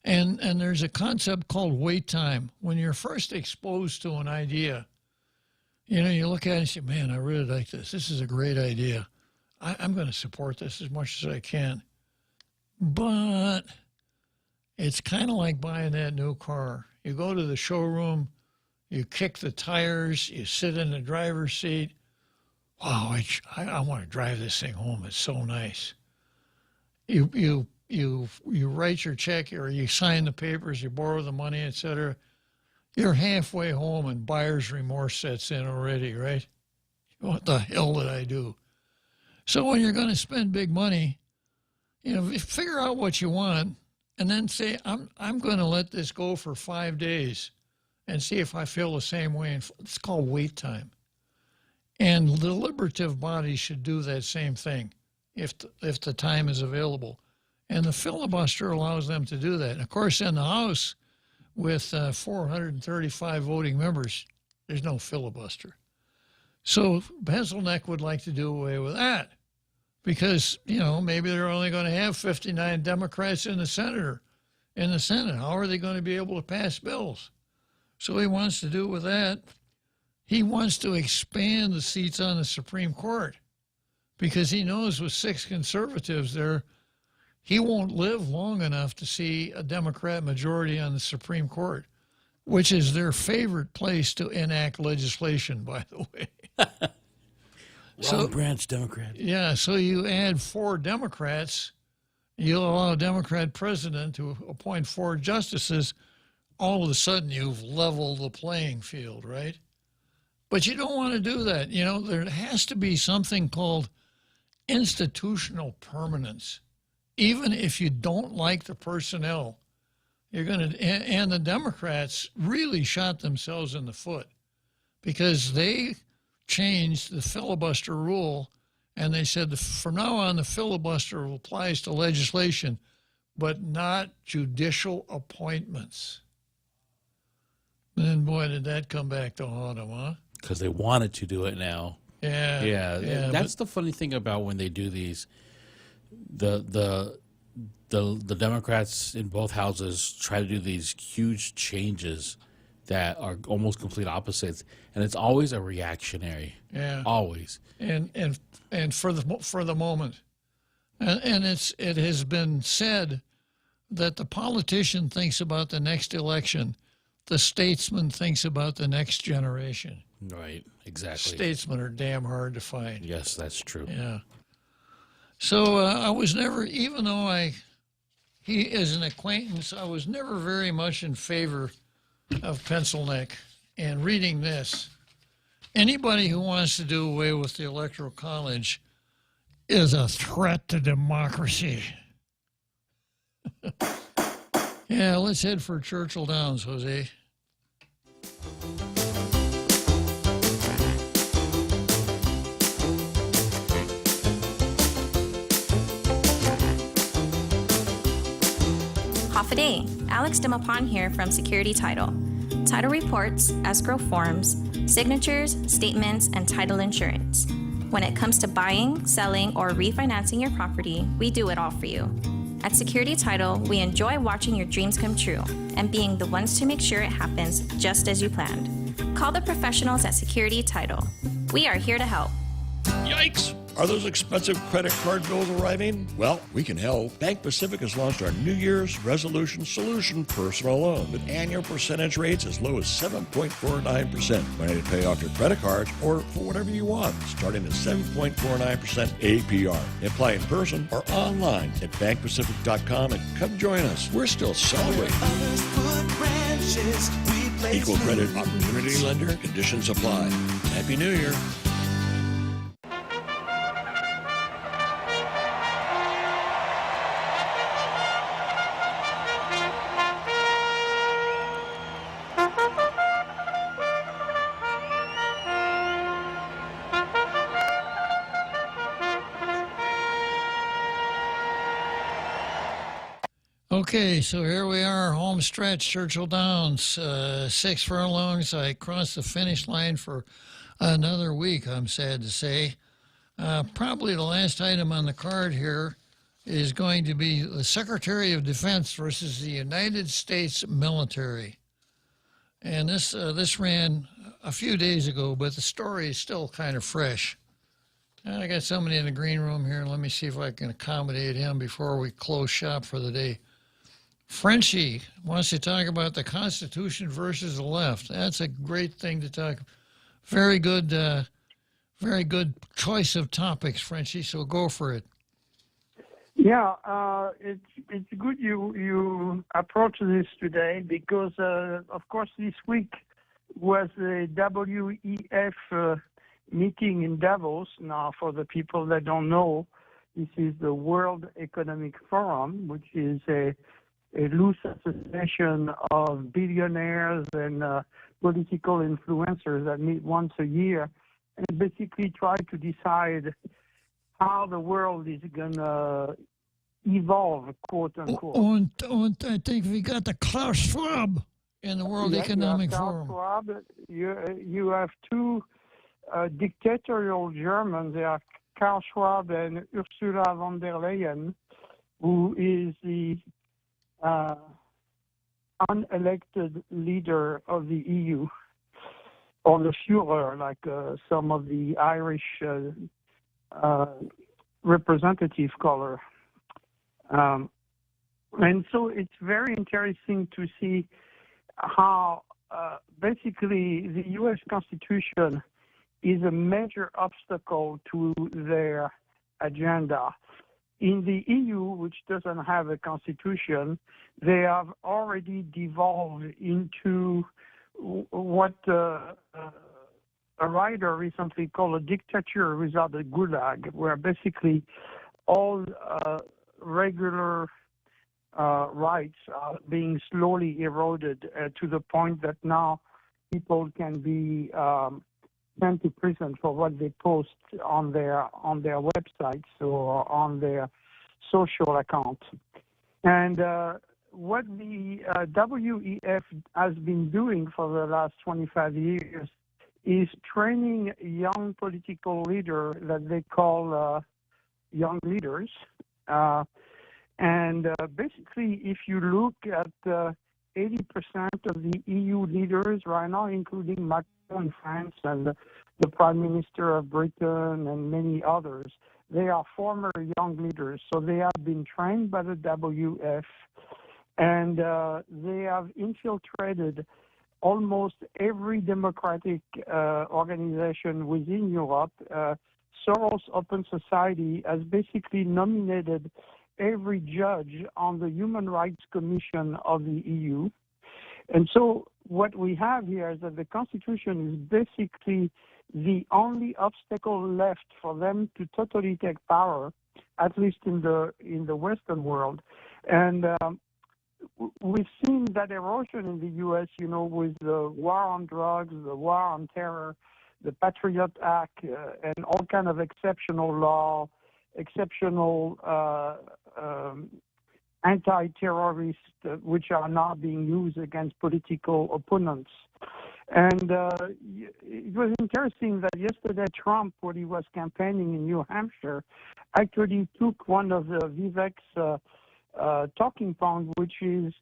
S18: And there's a concept called wait time. When you're first exposed to an idea, you look at it and say, man, I really like this. This is a great idea. I'm going to support this as much as I can. But it's kind of like buying that new car. You go to the showroom, you kick the tires, you sit in the driver's seat. Wow, I want to drive this thing home. It's so nice. You write your check or you sign the papers, you borrow the money, etc. You're halfway home and buyer's remorse sets in already, right? What the hell did I do? So when you're going to spend big money, figure out what you want and then say, I'm going to let this go for 5 days and see if I feel the same way. It's called wait time. And deliberative bodies should do that same thing if the time is available. And the filibuster allows them to do that. And of course, in the House, with 435 voting members, there's no filibuster. So Pencilneck would like to do away with that because, maybe they're only going to have 59 Democrats in the Senate. How are they going to be able to pass bills? So he wants to do with that. He wants to expand the seats on the Supreme Court because he knows with 6 conservatives there, he won't live long enough to see a Democrat majority on the Supreme Court, which is their favorite place to enact legislation, by the way.
S9: Wrong branch Democrat.
S18: Yeah, so you add 4 Democrats, you allow a Democrat president to appoint 4 justices, all of a sudden you've leveled the playing field, right? But you don't want to do that. There has to be something called institutional permanence. Even if you don't like the personnel, you're going to, and the Democrats really shot themselves in the foot because they changed the filibuster rule and they said from now on the filibuster applies to legislation, but not judicial appointments. And boy, did that come back to haunt them, huh?
S19: Because they wanted to do it now.
S18: Yeah.
S19: That's the funny thing about when they do these. The Democrats in both houses try to do these huge changes that are almost complete opposites, and it's always a reactionary.
S18: Yeah.
S19: Always.
S18: And for the moment, and it has been said that the politician thinks about the next election, the statesman thinks about the next generation.
S19: Right. Exactly.
S18: Statesmen are damn hard to find.
S19: Yes, that's true.
S18: Yeah. So I was never, even though he is an acquaintance, I was never very much in favor of pencil neck. And reading this, anybody who wants to do away with the Electoral College is a threat to democracy. Yeah, let's head for Churchill Downs, Jose.
S21: Day. Alex Dimapon here from Security Title. Title reports, escrow forms, signatures, statements, and title insurance. When it comes to buying, selling, or refinancing your property, we do it all for you. At Security Title, we enjoy watching your dreams come true and being the ones to make sure it happens just as you planned. Call the professionals at Security Title. We are here to help.
S15: Yikes! Are those expensive credit card bills arriving? Well, we can help. Bank Pacific has launched our New Year's Resolution Solution personal loan with annual percentage rates as low as 7.49%. Ready to pay off your credit cards or for whatever you want, starting at 7.49% APR. Apply in person or online at bankpacific.com and come join us. We're still celebrating. Equal credit opportunity lender. Conditions apply. Happy New Year.
S18: Okay, so here we are, home stretch, Churchill Downs, 6 furlongs. I crossed the finish line for another week, I'm sad to say. Probably the last item on the card here is going to be the Secretary of Defense versus the United States military. And this ran a few days ago, but the story is still kind of fresh. I got somebody in the green room here. Let me see if I can accommodate him before we close shop for the day. Frenchie wants to talk about the Constitution versus the left. That's a great thing to talk. Very good choice of topics, Frenchie. So go for it.
S10: Yeah, it's good you approach this today because of course this week was the WEF meeting in Davos. Now, for the people that don't know, this is the World Economic Forum, which is a loose association of billionaires and political influencers that meet once a year and basically try to decide how the world is going to evolve, quote unquote.
S18: And I think we got the Klaus Schwab in the World Economic Forum.
S10: Schwab. You have two dictatorial Germans. They are Karl Schwab and Ursula von der Leyen, who is the unelected leader of the EU, or the Führer, like some of the Irish representative call her. And so it's very interesting to see how basically the U.S. Constitution is a major obstacle to their agenda. In the EU, which doesn't have a constitution, they have already devolved into what a writer recently called A Dictature Without a Gulag, where basically all regular rights are being slowly eroded to the point that now people can be sent to prison for what they post on their websites or on their social accounts. And what the WEF has been doing for the last 25 years is training young political leaders that they call young leaders. And basically, if you look at 80% of the EU leaders right now, including Macron in France and the Prime Minister of Britain and many others, they are former young leaders. So they have been trained by the WF, and they have infiltrated almost every democratic organization within Europe. Soros Open Society has basically nominated every judge on the Human Rights Commission of the EU. And so what we have here is that the Constitution is basically the only obstacle left for them to totally take power, at least in the Western world. And we've seen that erosion in the U.S., you know, with the war on drugs, the war on terror, the Patriot Act, and all kind of exceptional law, exceptional anti-terrorists, which are now being used against political opponents. And it was interesting that yesterday Trump, when he was campaigning in New Hampshire, actually took one of the Vivek's talking points, which is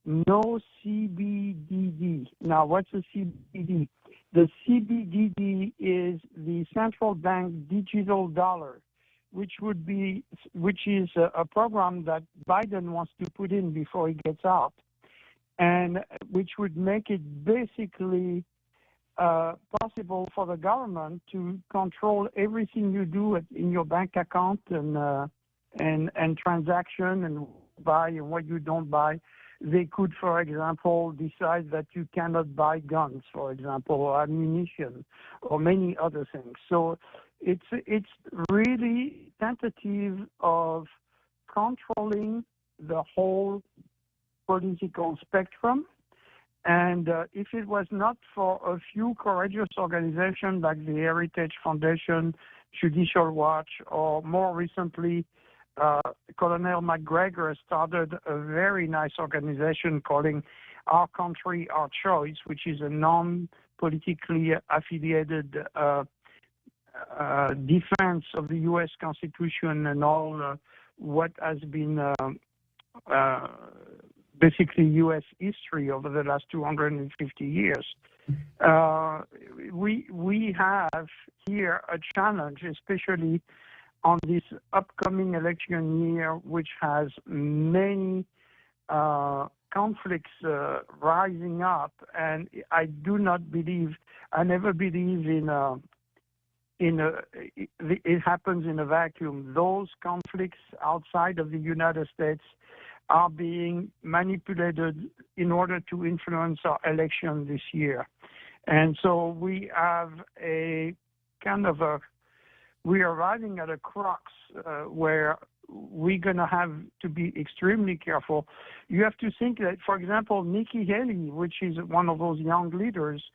S10: no CBDD. Now, what's a CBDD? The CBDD is the central bank digital dollar, which is a program that Biden wants to put in before he gets out, and which would make it basically possible for the government to control everything you do in your bank account and transaction and buy and what you don't buy. They could, for example, decide that you cannot buy guns, for example, or ammunition, or many other things. So it's really tentative of controlling the whole political spectrum. And if it was not for a few courageous organizations like the Heritage Foundation, Judicial Watch, or more recently, Colonel McGregor started a very nice organization calling Our Country, Our Choice, which is a non-politically affiliated defense of the U.S. Constitution and all what has been basically U.S. history over the last 250 years. We have here a challenge, especially on this upcoming election year, which has many conflicts rising up, and I never believe it happens in a vacuum. Those conflicts outside of the United States are being manipulated in order to influence our election this year. And so we have we're arriving at a crux where we're going to have to be extremely careful. You have to think that, for example, Nikki Haley, which is one of those young leaders,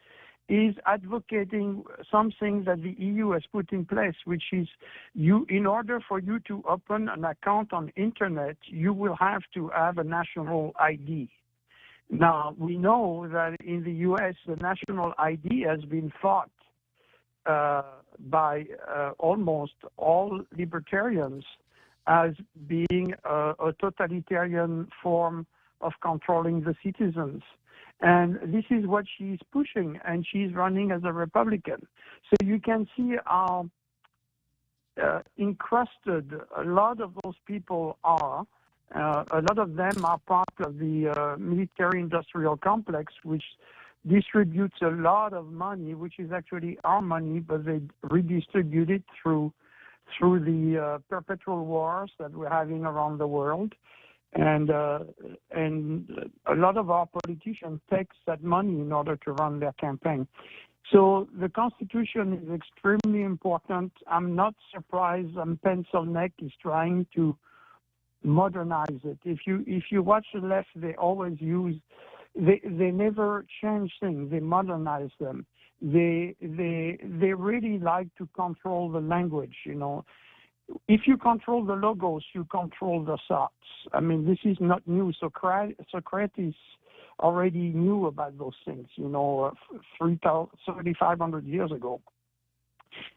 S10: is advocating something that the EU has put in place, which is in order for you to open an account on internet, you will have to have a national ID. Now, we know that in the U.S., the national ID has been fought by almost all libertarians as being a totalitarian form of controlling the citizens. And this is what she's pushing, and she's running as a Republican. So you can see how encrusted a lot of those people are. A lot of them are part of the military-industrial complex, which distributes a lot of money, which is actually our money, but they redistribute it through the perpetual wars that we're having around the world. And a lot of our politicians take that money in order to run their campaign. So the Constitution is extremely important. I'm not surprised Pencil Neck is trying to modernize it. If you watch the left, they always they never change things. They modernize them. They really like to control the language. If you control the logos, you control the thoughts. I mean, this is not new. Socrates already knew about those things, 3,500 years ago.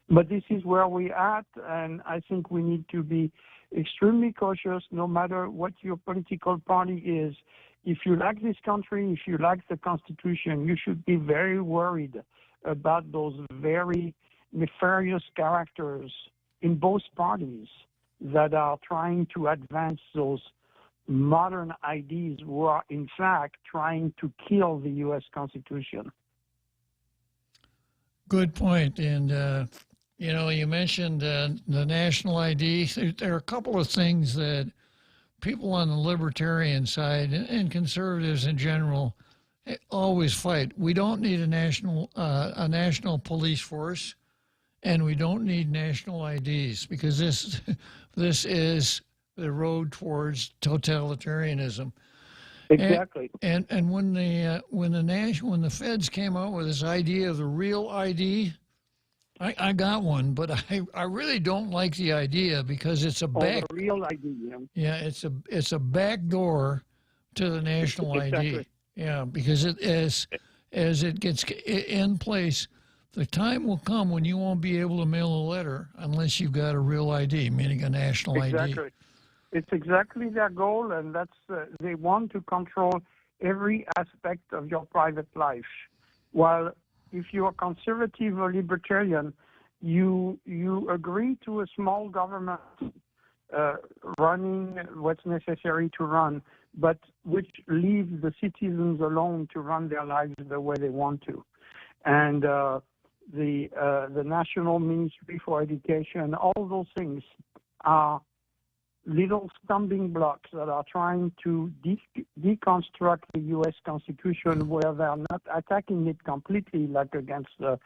S10: But this is where we're at, and I think we need to be extremely cautious no matter what your political party is. If you like this country, if you like the Constitution, you should be very worried about those very nefarious characters in both parties that are trying to advance those modern ideas who are, in fact, trying to kill the U.S. Constitution.
S18: Good point. And, you mentioned the national ID. There are a couple of things that people on the libertarian side and conservatives in general always fight. We don't need a national police force, and we don't need national IDs because this is the road towards totalitarianism.
S10: Exactly.
S18: And when the feds came out with this idea of the real ID, I got one, but I really don't like the idea because it's a back.
S10: The real ID.
S18: Yeah, it's a back door to the national
S10: Exactly.
S18: ID. Yeah, because as it gets in place, the time will come when you won't be able to mail a letter unless you've got a real ID, meaning a national ID.
S10: It's exactly their goal, and that's they want to control every aspect of your private life. While if you are conservative or libertarian, you agree to a small government running what's necessary to run, but which leaves the citizens alone to run their lives the way they want to. And the National Ministry for Education, all those things are little stumbling blocks that are trying to deconstruct the U.S. Constitution, where they're not attacking it completely, like against the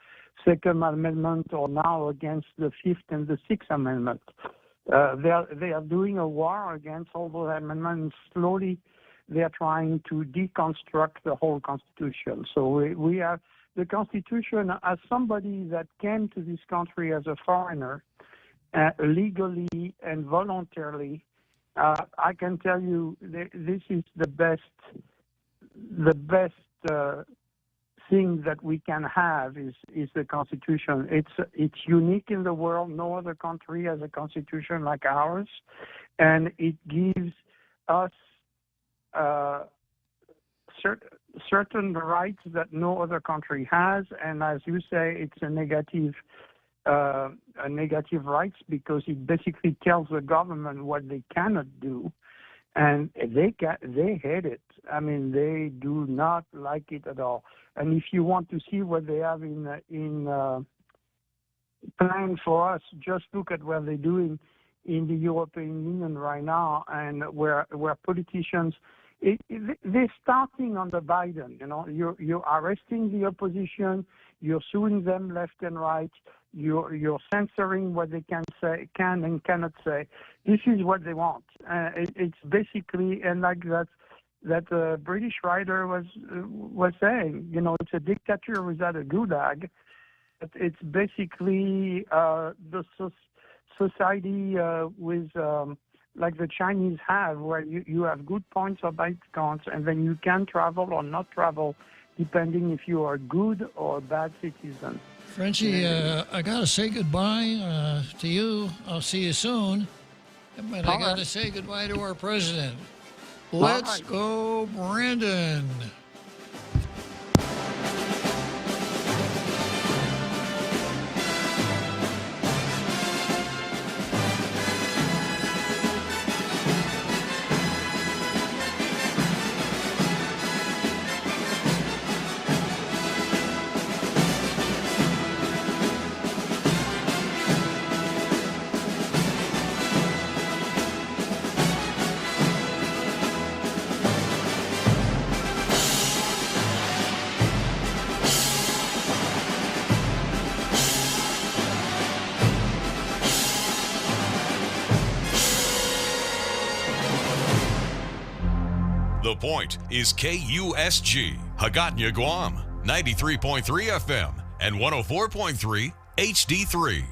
S10: Second Amendment or now against the Fifth and the Sixth Amendment. They are doing a war against all those amendments. Slowly, they are trying to deconstruct the whole Constitution. So we have the Constitution, as somebody that came to this country as a foreigner, legally and voluntarily, I can tell you this is the best thing that we can have is the Constitution. It's unique in the world. No other country has a Constitution like ours, and it gives us certain rights that no other country has. And as you say, it's a negative rights because it basically tells the government what they cannot do, and they hate it. I mean, they do not like it at all. And if you want to see what they have in plan for us, just look at what they're doing in the European Union right now, and where politicians. They're starting on the Biden. You're arresting the opposition. You're suing them left and right. You're censoring what they can and cannot say. This is what they want. It's basically, and like that British writer was saying, it's a dictature without a gulag. But it's basically the society with. Like the Chinese have, where you have good points or bad points, and then you can travel or not travel, depending if you are a good or a bad citizen.
S18: Frenchie, I got to say goodbye to you. I'll see you soon. But I got to say goodbye to our president. Let's go, Brandon.
S2: Point is KUSG, Hagåtña, Guam, 93.3 FM and 104.3 HD3.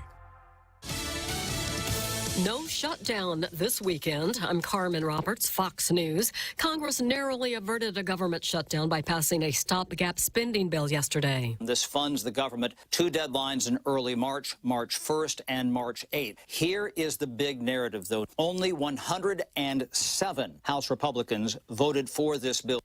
S3: No shutdown this weekend. I'm Carmen Roberts, Fox News. Congress narrowly averted a government shutdown by passing a stopgap spending bill yesterday.
S8: This funds the government. Two deadlines in early March, March 1st and March 8th. Here is the big narrative, though. Only 107 House Republicans voted for this bill.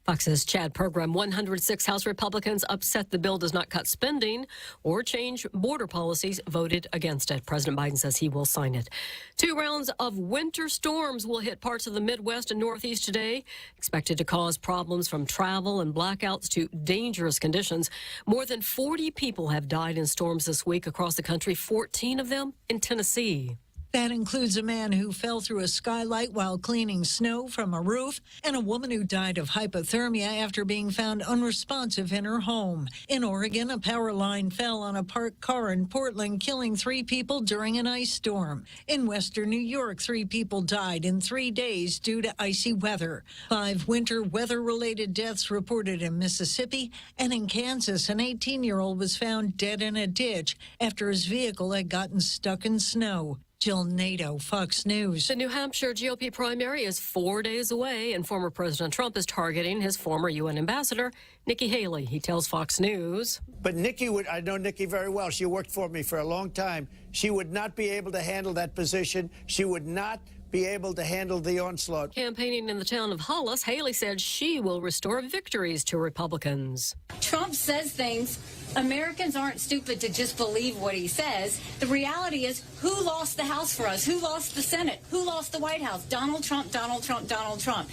S3: Fox's Chad Program, 106 House Republicans upset the bill does not cut spending or change border policies, voted against it. President Biden says he will sign it. 2 rounds of winter storms will hit parts of the Midwest and Northeast today, expected to cause problems from travel and blackouts to dangerous conditions. More than 40 people have died in storms this week across the country, 14 of them in Tennessee.
S11: That includes a man who fell through a skylight while cleaning snow from a roof and a woman who died of hypothermia after being found unresponsive in her home. In Oregon, a power line fell on a parked car in Portland, killing 3 people during an ice storm. In western New York, 3 people died in 3 days due to icy weather. 5 winter weather-related deaths reported in Mississippi, and in Kansas, an 18-year-old was found dead in a ditch after his vehicle had gotten stuck in snow. Jill Nato, Fox News.
S3: The New Hampshire GOP primary is 4 days away, and former President Trump is targeting his former UN ambassador, Nikki Haley. He tells Fox News.
S12: But Nikki I know Nikki very well. She worked for me for a long time. She would not be able to handle that position. She would not be able to handle the onslaught.
S3: Campaigning in the town of Hollis, Haley said she will restore victories to Republicans.
S13: Trump says things. Americans aren't stupid to just believe what he says. The reality is, who lost the House for us? Who lost the Senate? Who lost the White House? Donald Trump, Donald Trump, Donald Trump.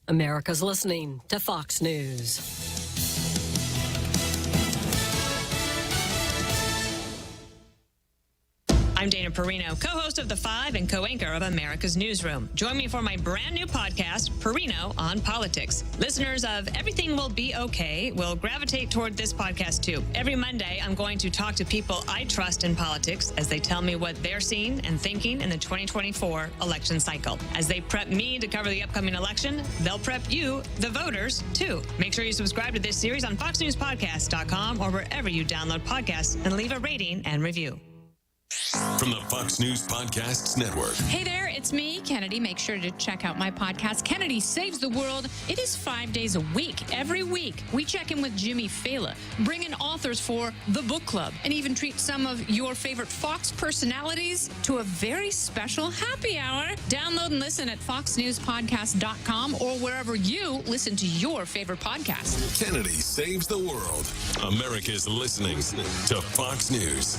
S3: America's listening to Fox News.
S14: I'm Dana Perino, co-host of The Five and co-anchor of America's Newsroom. Join me for my brand new podcast, Perino on Politics. Listeners of Everything Will Be Okay will gravitate toward this podcast too. Every Monday, I'm going to talk to people I trust in politics as they tell me what they're seeing and thinking in the 2024 election cycle. As they prep me to cover the upcoming election, they'll prep you, the voters, too. Make sure you subscribe to this series on FoxNewsPodcast.com or wherever you download podcasts and leave a rating and review.
S2: From the Fox News Podcasts Network.
S17: Hey there, it's me, Kennedy. Make sure to check out my podcast, Kennedy Saves the World. It is 5 days a week. Every week, we check in with Jimmy Fallon, bring in authors for the book club, and even treat some of your favorite Fox personalities to a very special happy hour. Download and listen at foxnewspodcast.com or wherever you listen to your favorite podcast.
S2: Kennedy Saves the World. America's listening to Fox News.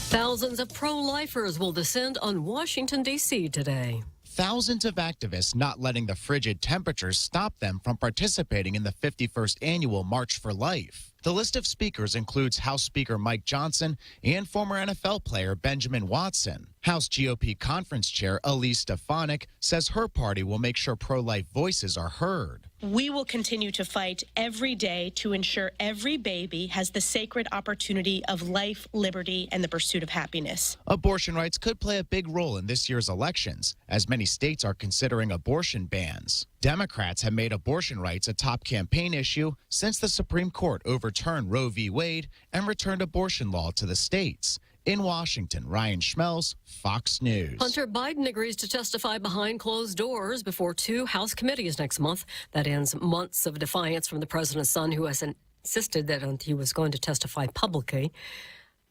S3: Thousands of pro-lifers will descend on Washington, D.C. today.
S27: Thousands of activists not letting the frigid temperatures stop them from participating in the 51st annual March for Life. The list of speakers includes House Speaker Mike Johnson and former NFL player Benjamin Watson. House GOP Conference Chair Elise Stefanik says her party will make sure pro-life voices are heard.
S28: We will continue to fight every day to ensure every baby has the sacred opportunity of life, liberty, and the pursuit of happiness.
S27: Abortion rights could play a big role in this year's elections, as many states are considering abortion bans. Democrats have made abortion rights a top campaign issue since the Supreme Court overturned Roe v. Wade and returned abortion law to the states. In Washington, Ryan Schmelz, Fox News.
S3: Hunter Biden agrees to testify behind closed doors before 2 House committees next month. That ends months of defiance from the president's son, who has insisted that he was going to testify publicly.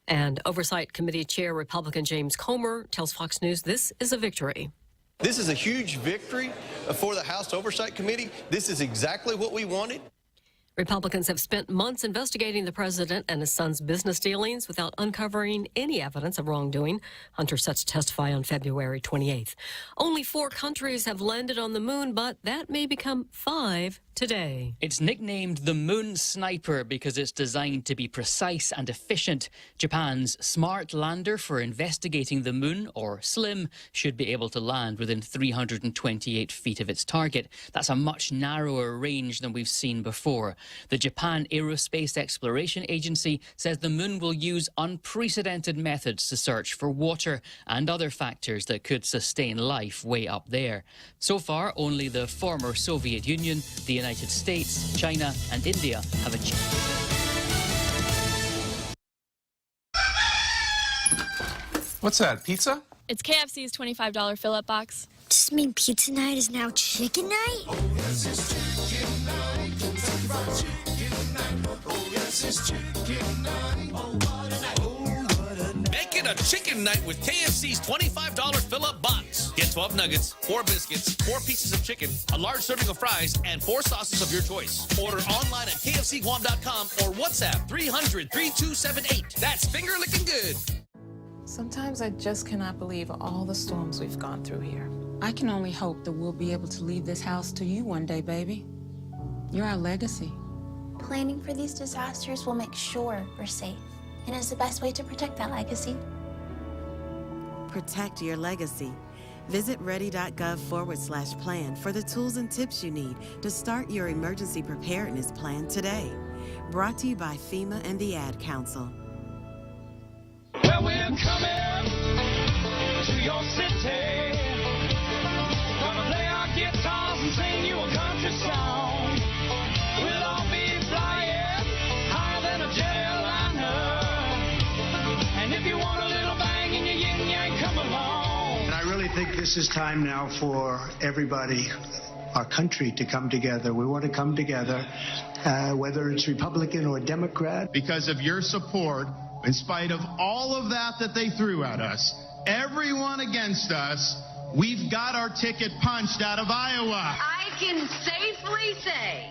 S3: And Oversight Committee Chair Republican James Comer tells Fox News this is a victory.
S29: This is a huge victory for the House Oversight Committee. This is exactly what we wanted.
S3: Republicans have spent months investigating the president and his son's business dealings without uncovering any evidence of wrongdoing. Hunter sets to testify on February 28th. Only 4 countries have landed on the moon, but that may become 5 today.
S1: It's nicknamed the Moon Sniper because it's designed to be precise and efficient. Japan's smart lander for investigating the moon, or SLIM, should be able to land within 328 feet of its target. That's a much narrower range than we've seen before. The Japan Aerospace Exploration Agency says the moon will use unprecedented methods to search for water and other factors that could sustain life way up there. So far, only the former Soviet Union, the United States, China and India have achieved.
S4: What's that, pizza?
S16: It's KFC's $25 fill-up box.
S20: Does this mean pizza night is now chicken night?
S4: Oh, yes, it's chicken night. Kentucky Fried Chicken night. Oh, yes, it's chicken night. Oh, what a night. Oh, what a night.
S22: Make it a chicken night with KFC's $25 fill-up box. Get 12 nuggets, 4 biscuits, 4 pieces of chicken, a large serving of fries, and 4 sauces of your choice. Order online at kfcguam.com or WhatsApp 300-3278. That's finger-licking good.
S23: Sometimes I just cannot believe all the storms we've gone through here.
S24: I can only hope that we'll be able to leave this house to you one day, baby. You're our legacy.
S21: Planning for these disasters will make sure we're safe, and is the best way to protect that legacy.
S25: Protect your legacy. Visit ready.gov/plan for the tools and tips you need to start your emergency preparedness plan today. Brought to you by FEMA and the Ad Council.
S4: Well, we're coming to your city. Gonna play our guitars and sing you a country song. We'll all be flying higher than a jet airliner. And if you want a little bang in your yin yang, come along.
S12: And I really think this is time now for everybody, our country, to come together. We want to come together, whether it's Republican or Democrat.
S26: Because of your support, in spite of all of that they threw at us, everyone against us, we've got our ticket punched out of Iowa.
S30: I can safely say